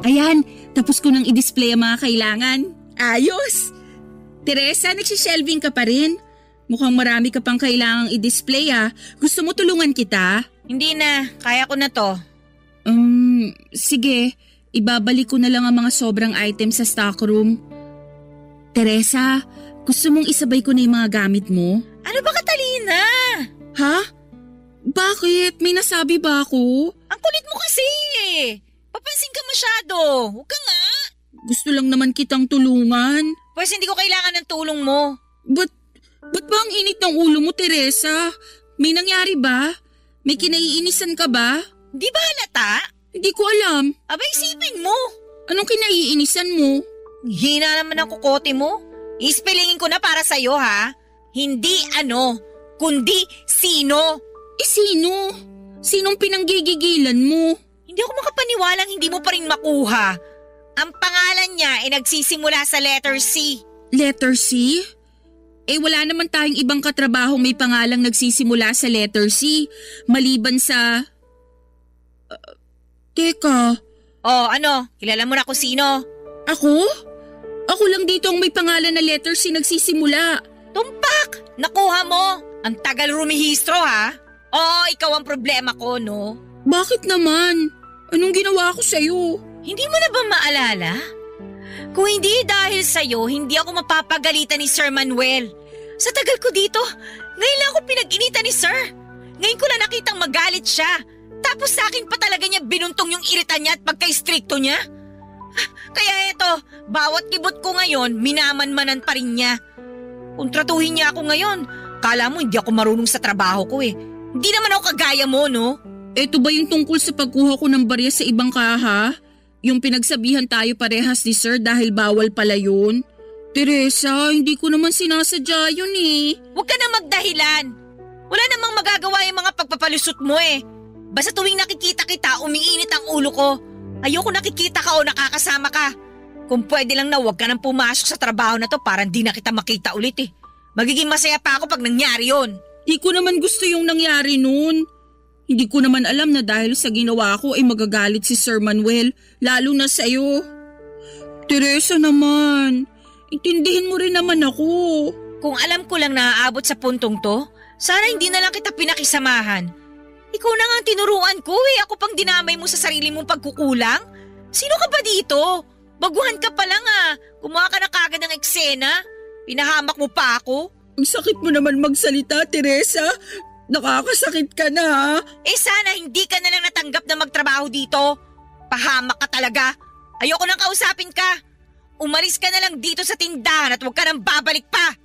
Speaker 7: Ayan, tapos ko nang i-display ang mga kailangan. Ayos! Teresa, nagsishelving ka pa rin? Mukhang marami ka pang kailangang i-display ah. Gusto mo tulungan kita?
Speaker 8: Hindi na, kaya ko na to.
Speaker 7: Sige. Ibabalik ko na lang ang mga sobrang items sa stockroom. Teresa, gusto mong isabay ko na yung mga gamit mo?
Speaker 8: Ano ba, Catalina?
Speaker 7: Ha? Bakit? May nasabi ba ako?
Speaker 8: Ang kulit mo kasi eh. Papansin ka masyado. Huwag ka nga.
Speaker 7: Gusto lang naman kitang tulungan.
Speaker 8: Pues hindi ko kailangan ng tulong mo.
Speaker 7: Ba't ba ang init ng ulo mo, Teresa? May nangyari ba? May kinaiinisan ka ba?
Speaker 8: Di ba halata?
Speaker 7: Hindi ko alam.
Speaker 8: Aba, isipin mo.
Speaker 7: Anong kinaiinisan mo?
Speaker 8: Hina naman ang kukote mo. Ispelingin ko na para sa'yo ha. Hindi ano, kundi sino.
Speaker 7: Sino? Sinong pinanggigigilan mo?
Speaker 8: Hindi ako makapaniwalang hindi mo pa rin makuha. Ang pangalan niya ay nagsisimula sa letter C.
Speaker 7: Letter C? Wala naman tayong ibang katrabaho may pangalang nagsisimula sa letter C. Maliban sa... Teka.
Speaker 8: Oh, ano? Kilala mo na kung sino?
Speaker 7: Ako? Ako lang dito ang may pangalan na letter C nagsisimula.
Speaker 8: Tumpak! Nakuha mo! Ang tagal rumihistro ha? Oo, ikaw ang problema ko, no?
Speaker 7: Bakit naman? Anong ginawa ko sa'yo?
Speaker 8: Hindi mo na ba maalala? Kung hindi dahil sa'yo, hindi ako mapapagalitan ni Sir Manuel. Sa tagal ko dito, ngayon lang ako pinag-initan ni Sir. Ngayon ko lang nakitang magalit siya. Tapos sa akin pa talaga niya binuntong yung irita niya at pagka-istrikto niya. Kaya eto, bawat kibot ko ngayon, minamanmanan pa rin niya. Kung tratuhin niya ako ngayon, kala mo hindi ako marunong sa trabaho ko eh. Hindi naman ako kagaya mo, no?
Speaker 7: Eto ba yung tungkol sa pagkuha ko ng barya sa ibang kaha? Yung pinagsabihan tayo parehas ni Sir dahil bawal pala yun? Teresa, hindi ko naman sinasadya yun eh.
Speaker 8: Huwag ka na magdahilan. Wala namang magagawa yung mga pagpapalusot mo eh. Basta tuwing nakikita kita, umiinit ang ulo ko. Ayoko nakikita ka o nakakasama ka. Kung pwede lang na huwag ka nang pumasok sa trabaho na to para hindi na kita makita ulit eh. Magiging masaya pa ako pag nangyari yun.
Speaker 7: Di ko naman gusto yung nangyari nun. Hindi ko naman alam na dahil sa ginawa ko ay magagalit si Sir Manuel, lalo na sa'yo. Teresa naman, intindihin mo rin naman ako.
Speaker 8: Kung alam ko lang na aabot sa puntong to, sana hindi na lang kita pinakisamahan. Ikaw na nga ang tinuruan ko eh, ako pang dinamay mo sa sarili mong pagkukulang. Sino ka ba dito? Baguhan ka pa lang ah, gumawa ka na kagad ng eksena. Pinahamak mo pa ako.
Speaker 7: Ang sakit mo naman magsalita, Teresa. Nakakasakit ka na ha.
Speaker 8: Sana hindi ka na lang natanggap na magtrabaho dito. Pahamak ka talaga. Ayoko nang kausapin ka. Umalis ka na lang dito sa tindahan at huwag ka nang babalik pa.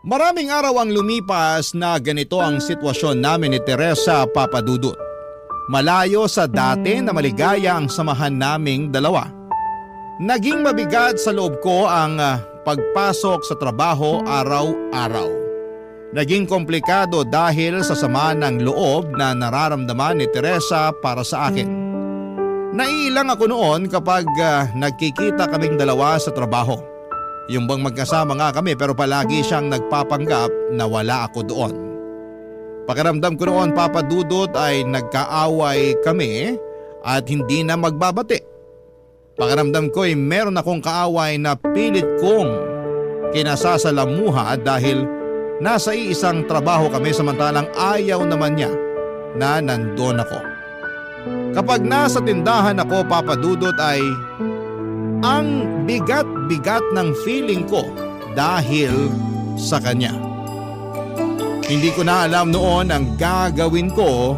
Speaker 1: Maraming araw ang lumipas na ganito ang sitwasyon namin ni Teresa Papadudut. Malayo sa dati na maligaya ang samahan naming dalawa. Naging mabigat sa loob ko ang pagpasok sa trabaho araw-araw. Naging komplikado dahil sa sama ng loob na nararamdaman ni Teresa para sa akin. Naiilang ako noon kapag nagkikita kaming dalawa sa trabaho. Yung bang magkasama nga kami pero palagi siyang nagpapanggap na wala ako doon. Pakiramdam ko noon, Papa Dudut, ay nagkaaway kami at hindi na magbabati. Pakiramdam ko ay meron akong kaaway na pilit kong kinasasalamuha dahil nasa iisang trabaho kami samantalang ayaw naman niya na nandoon ako. Kapag nasa tindahan ako, Papa Dudut, ay ang bigat-bigat ng feeling ko dahil sa kanya. Hindi ko na alam noon ang gagawin ko,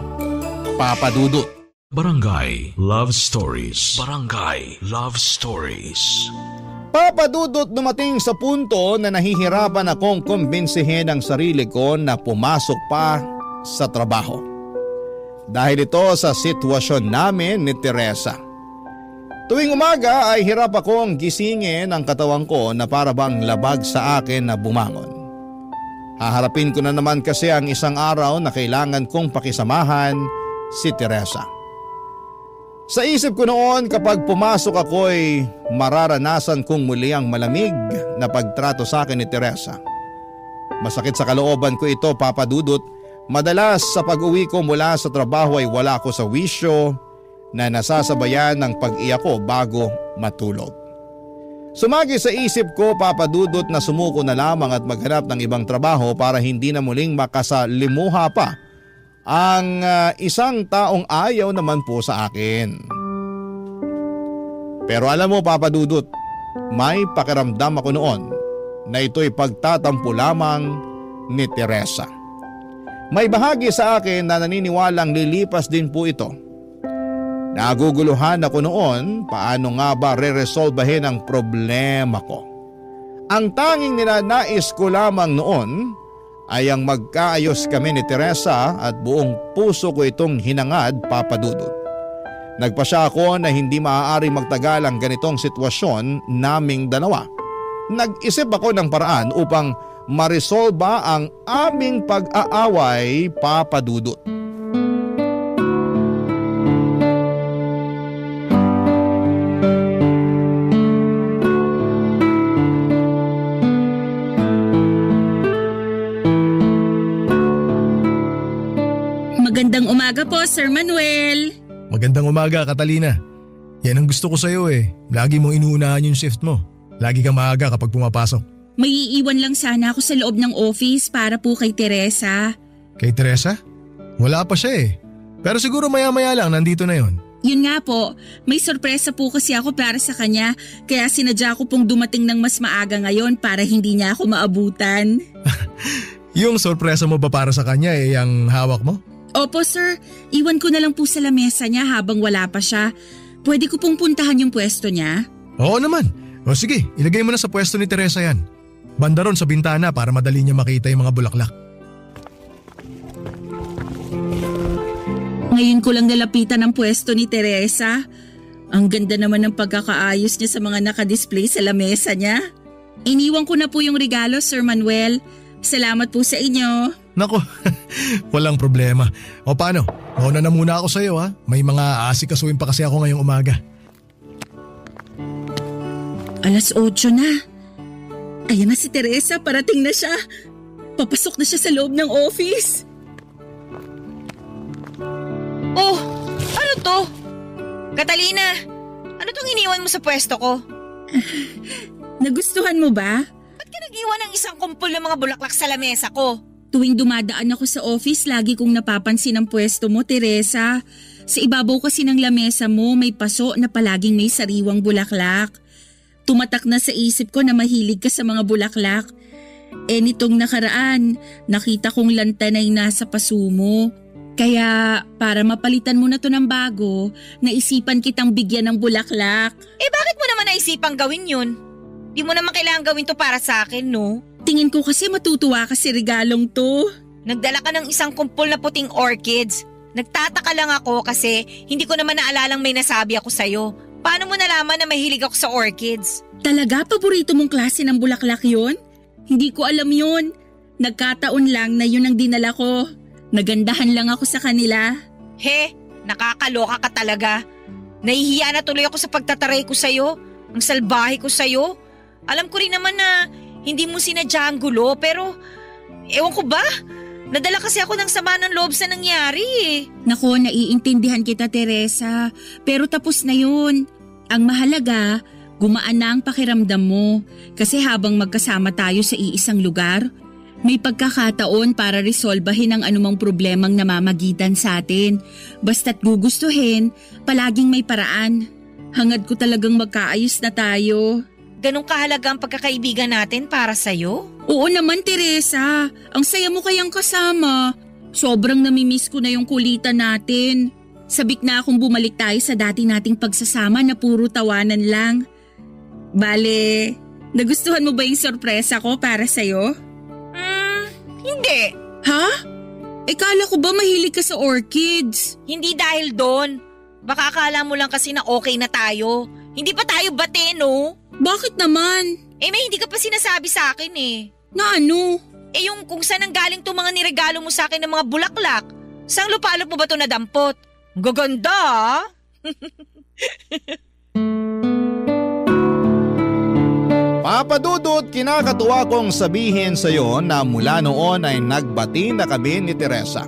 Speaker 1: Papa Dudut.
Speaker 5: Barangay Love Stories. Barangay Love Stories.
Speaker 1: Papa Dudut, dumating sa punto na nahihirapan akong kumbinsihin ang sarili ko na pumasok pa sa trabaho. Dahil ito sa sitwasyon namin ni Teresa. Tuwing umaga ay hirap akong gisingin ang katawan ko na para bang labag sa akin na bumangon. Haharapin ko na naman kasi ang isang araw na kailangan kong pakisamahan si Teresa. Sa isip ko noon, kapag pumasok ako ay mararanasan kong muli ang malamig na pagtrato sa akin ni Teresa. Masakit sa kalooban ko ito, Papa Dudut. Madalas sa pag-uwi ko mula sa trabaho ay wala ako sa wisyo na nasasabayan ng pag-iyak ko bago matulog. Sumagi sa isip ko, Papa Dudut, na sumuko na lamang at maghanap ng ibang trabaho para hindi na muling makasalimuha pa ang isang taong ayaw naman po sa akin. Pero alam mo, Papa Dudut, may pakiramdam ako noon na ito'y pagtatampo lamang ni Teresa. May bahagi sa akin na naniniwalang lilipas din po ito. Naguguluhan ako noon paano nga ba re-resolbahin ang problema ko. Ang tanging ninanais ko lamang noon ay ang magkaayos kami ni Teresa at buong puso ko itong hinangad, Papa Dudut. Nagpasya ako na hindi maaari magtagal ang ganitong sitwasyon naming dalawa. Nag-isip ako ng paraan upang maresolba ang aming pag-aaway, Papa Dudut.
Speaker 7: Magandang umaga po, Sir Manuel.
Speaker 6: Magandang umaga, Catalina. Yan ang gusto ko sa'yo eh. Lagi mong inuunahan yung shift mo. Lagi kang maaga kapag pumapasok.
Speaker 7: May iiwan lang sana ako sa loob ng office para po kay Teresa.
Speaker 6: Kay Teresa? Wala pa siya eh. Pero siguro maya-maya lang nandito na yon.
Speaker 7: Yun nga po, may sorpresa po kasi ako para sa kanya. Kaya sinadya ko pong dumating ng mas maaga ngayon para hindi niya ako maabutan.
Speaker 6: Yung sorpresa mo ba para sa kanya eh, yung hawak mo?
Speaker 7: Opo sir, iwan ko na lang po sa lamesa niya habang wala pa siya. Pwede ko pong puntahan yung pwesto niya?
Speaker 6: Oo naman. O sige, ilagay mo na sa pwesto ni Teresa yan. Banda ron sa bintana para madali niya makita yung mga bulaklak.
Speaker 7: Ngayon ko lang nalapitan ang pwesto ni Teresa. Ang ganda naman ng pagkakaayos niya sa mga nakadisplay sa lamesa niya. Iniwan ko na po yung regalo, Sir Manuel. Salamat po sa inyo.
Speaker 6: Nako, walang problema. O paano? Mauna na muna ako sa iyo ha. May mga asikasuhin pa kasi ako ngayong umaga.
Speaker 7: 8:00 na. Ayan na si Teresa, parating na siya. Papasok na siya sa loob ng office.
Speaker 8: Oh, ano to? Catalina, ano tong iniwan mo sa pwesto ko?
Speaker 7: Nagustuhan mo ba?
Speaker 8: Ba't ka nag-iwan ng isang kumpol ng mga bulaklak sa lamesa ko?
Speaker 7: Tuwing dumadaan ako sa office, lagi kong napapansin ang pwesto mo, Teresa. Sa ibabaw kasi ng lamesa mo, may paso na palaging may sariwang bulaklak. Tumatak na sa isip ko na mahilig ka sa mga bulaklak. Nitong nakaraan, nakita kong lantanay nasa paso mo. Kaya para mapalitan mo na to ng bago, naisipan kitang bigyan ng bulaklak.
Speaker 8: Bakit mo naman naisipang gawin yun? Di mo naman kailangan gawin to para sa akin, no?
Speaker 7: Tingin ko kasi matutuwa ka sa regalong to.
Speaker 8: Nagdala ka ng isang kumpol na puting orchids. Nagtataka lang ako kasi hindi ko naman naalalang may nasabi ako sa'yo. Paano mo nalaman na mahilig ako sa orchids?
Speaker 7: Talaga paborito mong klase ng bulaklak yon? Hindi ko alam yun. Nagkataon lang na yun ang dinala ko. Nagandahan lang ako sa kanila.
Speaker 8: He, nakakaloka ka talaga. Nahihiya na tuloy ako sa pagtataray ko sa'yo. Ang salbahe ko sa'yo. Alam ko rin naman na hindi mo sinadya ang gulo pero ewan ko ba? Nadala kasi ako ng sama ng loob sa nangyari eh.
Speaker 7: Nako, naiintindihan kita, Teresa. Pero tapos na yun. Ang mahalaga, gumaan na ang pakiramdam mo. Kasi habang magkasama tayo sa iisang lugar, may pagkakataon para resolbahin ang anumang problemang namamagitan sa atin. Basta't gugustuhin, palaging may paraan. Hangad ko talagang magkaayos na tayo.
Speaker 8: Ganong kahalaga ang pagkakaibigan natin para sa'yo?
Speaker 7: Oo naman, Teresa. Ang saya mo kayang kasama. Sobrang namimiss ko na yung kulitan natin. Sabik na akong bumalik tayo sa dati nating pagsasama na puro tawanan lang. Bale, nagustuhan mo ba yung sorpresa ko para sa'yo?
Speaker 8: Hindi.
Speaker 7: Ha? Kala ko ba mahilig ka sa orchids?
Speaker 8: Hindi dahil doon. Baka akala mo lang kasi na okay na tayo. Hindi pa tayo bate, no?
Speaker 7: Bakit naman?
Speaker 8: May hindi ka pa sinasabi sa akin eh.
Speaker 7: Na ano?
Speaker 8: Yung kung saan ang galing itong mga niregalo mo sa akin ng mga bulaklak. Saan lupalop mo ba ito nadampot? Ang gaganda ah.
Speaker 1: Papa Dudut, kinakatuwa kong sabihin sa iyo na mula noon ay nagbati na kami ni Teresa.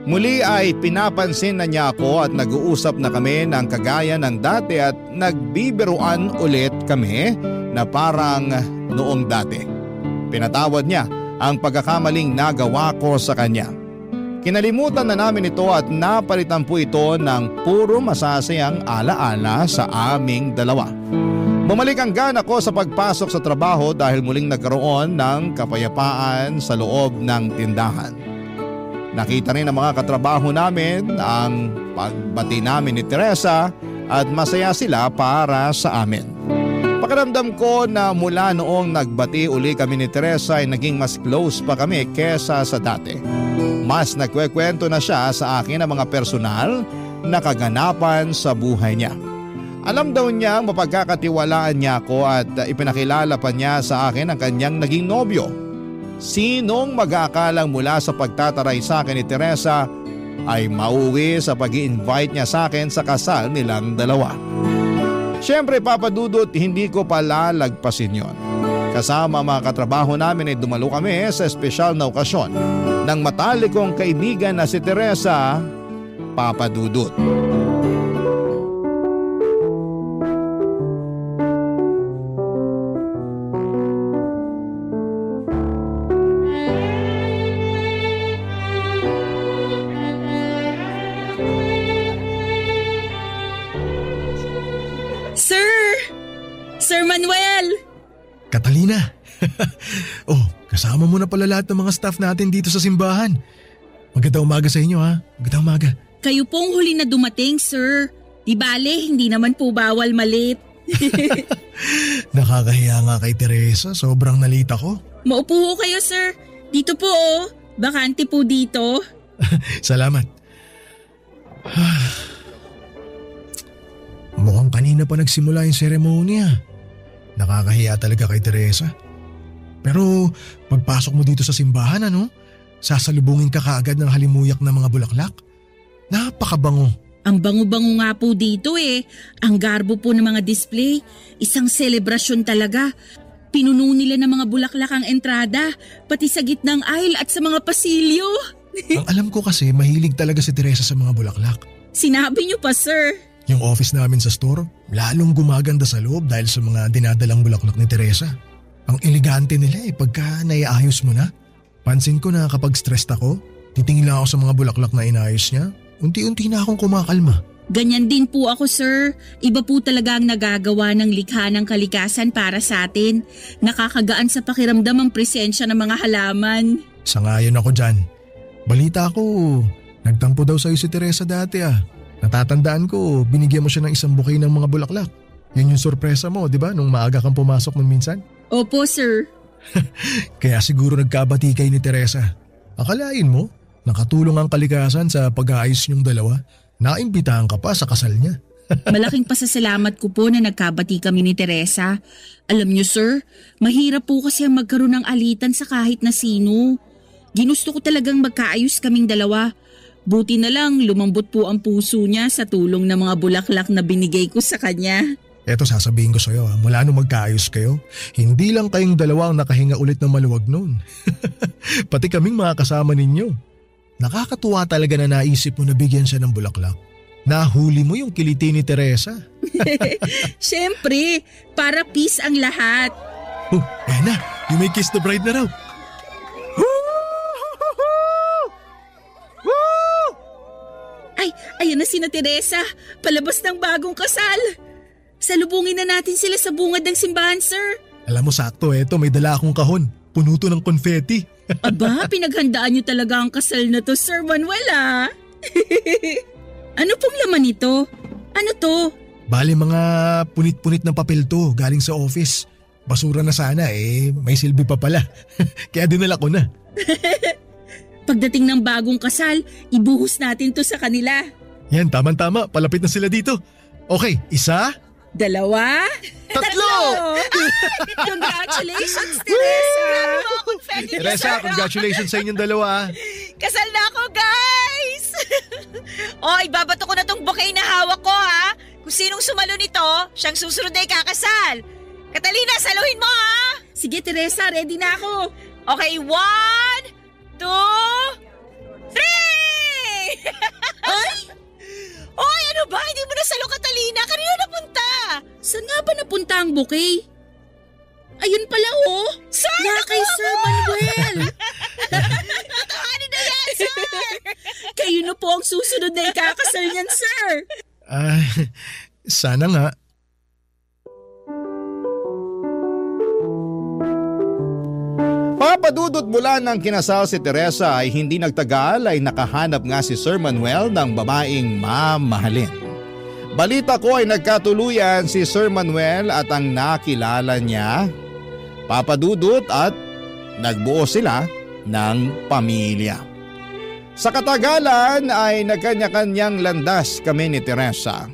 Speaker 1: Muli ay pinapansin na niya ako at nag-uusap na kami ng kagaya ng dati at nagbibiruan ulit kami na parang noong dati. Pinatawad niya ang pagkakamaling nagawa ko sa kanya. Kinalimutan na namin ito at napalitan po ito ng puro masasayang alaala sa aming dalawa. Bumalik ang gana ko sa pagpasok sa trabaho dahil muling nagkaroon ng kapayapaan sa loob ng tindahan. Nakita rin ng mga katrabaho namin ang pagbati namin ni Teresa at masaya sila para sa amin. Pakiramdam ko na mula noong nagbati uli kami ni Teresa ay naging mas close pa kami kesa sa dati. Mas nagkwekwento na siya sa akin ng mga personal na kaganapan sa buhay niya. Alam daw niya mapagkakatiwalaan niya ako at ipinakilala pa niya sa akin ang kanyang naging nobyo. Sinong mag-aakalang mula sa pagtataray sa akin ni Teresa ay mauwi sa pag-i-invite niya sa akin sa kasal nilang dalawa. Siyempre Papa Dudut, hindi ko palalagpasin yon. Kasama mga katrabaho namin ay dumalo kami sa espesyal na okasyon ng matalikong kaibigan na si Teresa, Papa Dudut.
Speaker 7: Sir Manuel!
Speaker 6: Catalina! Kasama mo na pala lahat ng mga staff natin dito sa simbahan. Magandang umaga sa inyo ha. Magandang umaga.
Speaker 7: Kayo pong huli na dumating, sir. Di bale, hindi naman po bawal malit.
Speaker 6: Nakakahiya nga kay Teresa. Sobrang nalita ko.
Speaker 7: Maupo ho kayo, sir. Dito po oh. Bakante po dito.
Speaker 6: Salamat. Mukhang kanina pa nagsimula yung seremonya. Nakakahiya talaga kay Teresa. Pero pagpasok mo dito sa simbahan sasalubungin ka kaagad ng halimuyak na mga bulaklak. Napakabango.
Speaker 7: Ang bango-bango nga po dito eh. Ang garbo po ng mga display. Isang selebrasyon talaga. Pinuno nila ng mga bulaklak ang entrada, pati sa gitnang aisle at sa mga pasilyo.
Speaker 6: Ang alam ko kasi mahilig talaga si Teresa sa mga bulaklak.
Speaker 7: Sinabi niyo pa, sir.
Speaker 6: Yung office namin sa store, lalong gumaganda sa loob dahil sa mga dinadalang bulaklak ni Teresa. Ang elegante nila pagka naiayos mo na. Pansin ko na kapag stressed ako, titingin lang ako sa mga bulaklak na inayos niya. Unti-unti na akong kumakalma.
Speaker 7: Ganyan din po ako, sir. Iba po talaga ang nagagawa ng likha ng kalikasan para sa atin. Nakakagaan sa pakiramdam ang presensya ng mga halaman.
Speaker 6: Sangayon ako dyan. Balita ko, nagtampo daw sa'yo si Teresa dati Natatandaan ko, binigyan mo siya ng isang bouquet ng mga bulaklak. Yun yung sorpresa mo, di ba? Nung maaga kang pumasok nun minsan?
Speaker 7: Opo, sir.
Speaker 6: Kaya siguro nagkabati kayo ni Teresa. Akalain mo, nakatulong ang kalikasan sa pag-aayos niyong dalawa. Naimbitahan ka pa sa kasal niya.
Speaker 7: Malaking pasasalamat ko po na nagkabati kami ni Teresa. Alam niyo, sir, mahirap po kasi ang magkaroon ng alitan sa kahit na sino. Ginusto ko talagang magkaayos kaming dalawa. Buti na lang lumambot po ang puso niya sa tulong ng mga bulaklak na binigay ko sa kanya.
Speaker 6: Eto sasabihin ko sa'yo, mula nung magkaayos kayo, hindi lang kayong dalawa ang nakahinga ulit ng maluwag noon. Pati kaming mga kasama ninyo. Nakakatuwa talaga na naisip mo na bigyan siya ng bulaklak. Nahuli mo yung kiliti ni Teresa.
Speaker 7: Siyempre, para peace ang lahat.
Speaker 6: Oh, ayan na, you may kiss the bride na raw.
Speaker 7: Ay, ayun na sina Teresa, palabas ng bagong kasal. Salubungin na natin sila sa bungad ng simbahan, sir.
Speaker 6: Alam mo sakto, eto may dala akong kahon. Puno to ng konfeti.
Speaker 7: Aba, pinaghandaan niyo talaga ang kasal na to, Sir Manuel ah. Ano pong laman nito? Ano to?
Speaker 6: Bali mga punit-punit ng papel to galing sa office. Basura na sana may silbi pa pala. Kaya dinala ko na.
Speaker 7: Pagdating ng bagong kasal, ibuhos natin to sa kanila.
Speaker 6: Yan, tama-tama. Palapit na sila dito. Okay, 1,
Speaker 7: 2, 3. Congratulations, Teresa!
Speaker 6: Teresa, congratulations sa inyong dalawa.
Speaker 8: Kasal na ako, guys! Ibabato ko na tong bouquet na hawak ko, ha? Kung sinong sumalo nito, siyang susunod ay kakasal. Catalina, saluhin mo, ha?
Speaker 7: Sige, Teresa, ready na ako.
Speaker 8: Okay, 1, 2, 3!
Speaker 7: Ay!
Speaker 8: Oy, ano ba? Hindi mo nasalo, Catalina. Kanina napunta.
Speaker 7: Saan nga ba napunta ang bouquet? Ayun pala oh.
Speaker 8: Sir,
Speaker 7: na kay Sir Manuel.
Speaker 8: Tatahanin na yan, sir.
Speaker 7: Kayo na po ang susunod na ikakasal niyan, sir.
Speaker 6: Sana nga.
Speaker 1: Papadudot mula ng kinasal si Teresa ay hindi nagtagal ay nakahanap nga si Sir Manuel ng babaeng mamahalin. Balita ko ay nagkatuluyan si Sir Manuel at ang nakilala niya, papadudot, at nagbuo sila ng pamilya. Sa katagalan ay nagkanya-kanyang landas kami ni Teresa.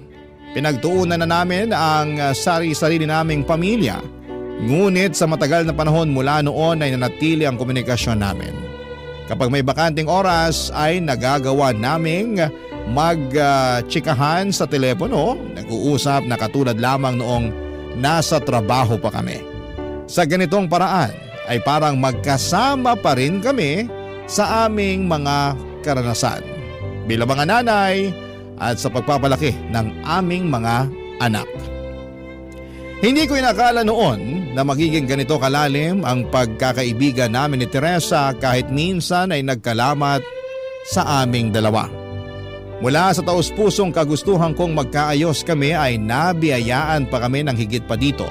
Speaker 1: Pinagtuunan na namin ang sari-sarili naming pamilya. Ngunit sa matagal na panahon mula noon ay nanatili ang komunikasyon namin. Kapag may bakanting oras ay nagagawa naming mag-tsikahan sa telepono, nag-uusap na katulad lamang noong nasa trabaho pa kami. Sa ganitong paraan ay parang magkasama pa rin kami sa aming mga karanasan bilang mga nanay at sa pagpapalaki ng aming mga anak. Hindi ko inakala noon na magiging ganito kalalim ang pagkakaibigan namin ni Teresa kahit minsan ay nagkalamat sa aming dalawa. Mula sa taus-pusong kagustuhan kong magkaayos kami ay nabiyayaan pa kami ng higit pa dito.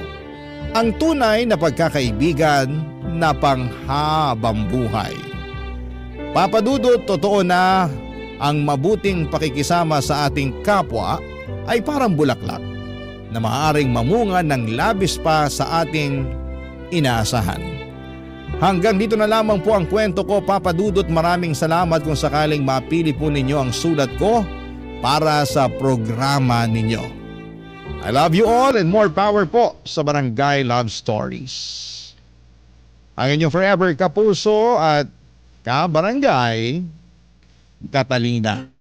Speaker 1: Ang tunay na pagkakaibigan na panghabang buhay. Papadudot, totoo na ang mabuting pakikisama sa ating kapwa ay parang bulaklak na maaaring mamunga ng labis pa sa ating inaasahan. Hanggang dito na lamang po ang kwento ko, Papadudot. Maraming salamat kung sakaling mapili po ninyo ang sulat ko para sa programa ninyo. I love you all and more power po sa Barangay Love Stories. Ang inyong forever kapuso at kabarangay, Catalina.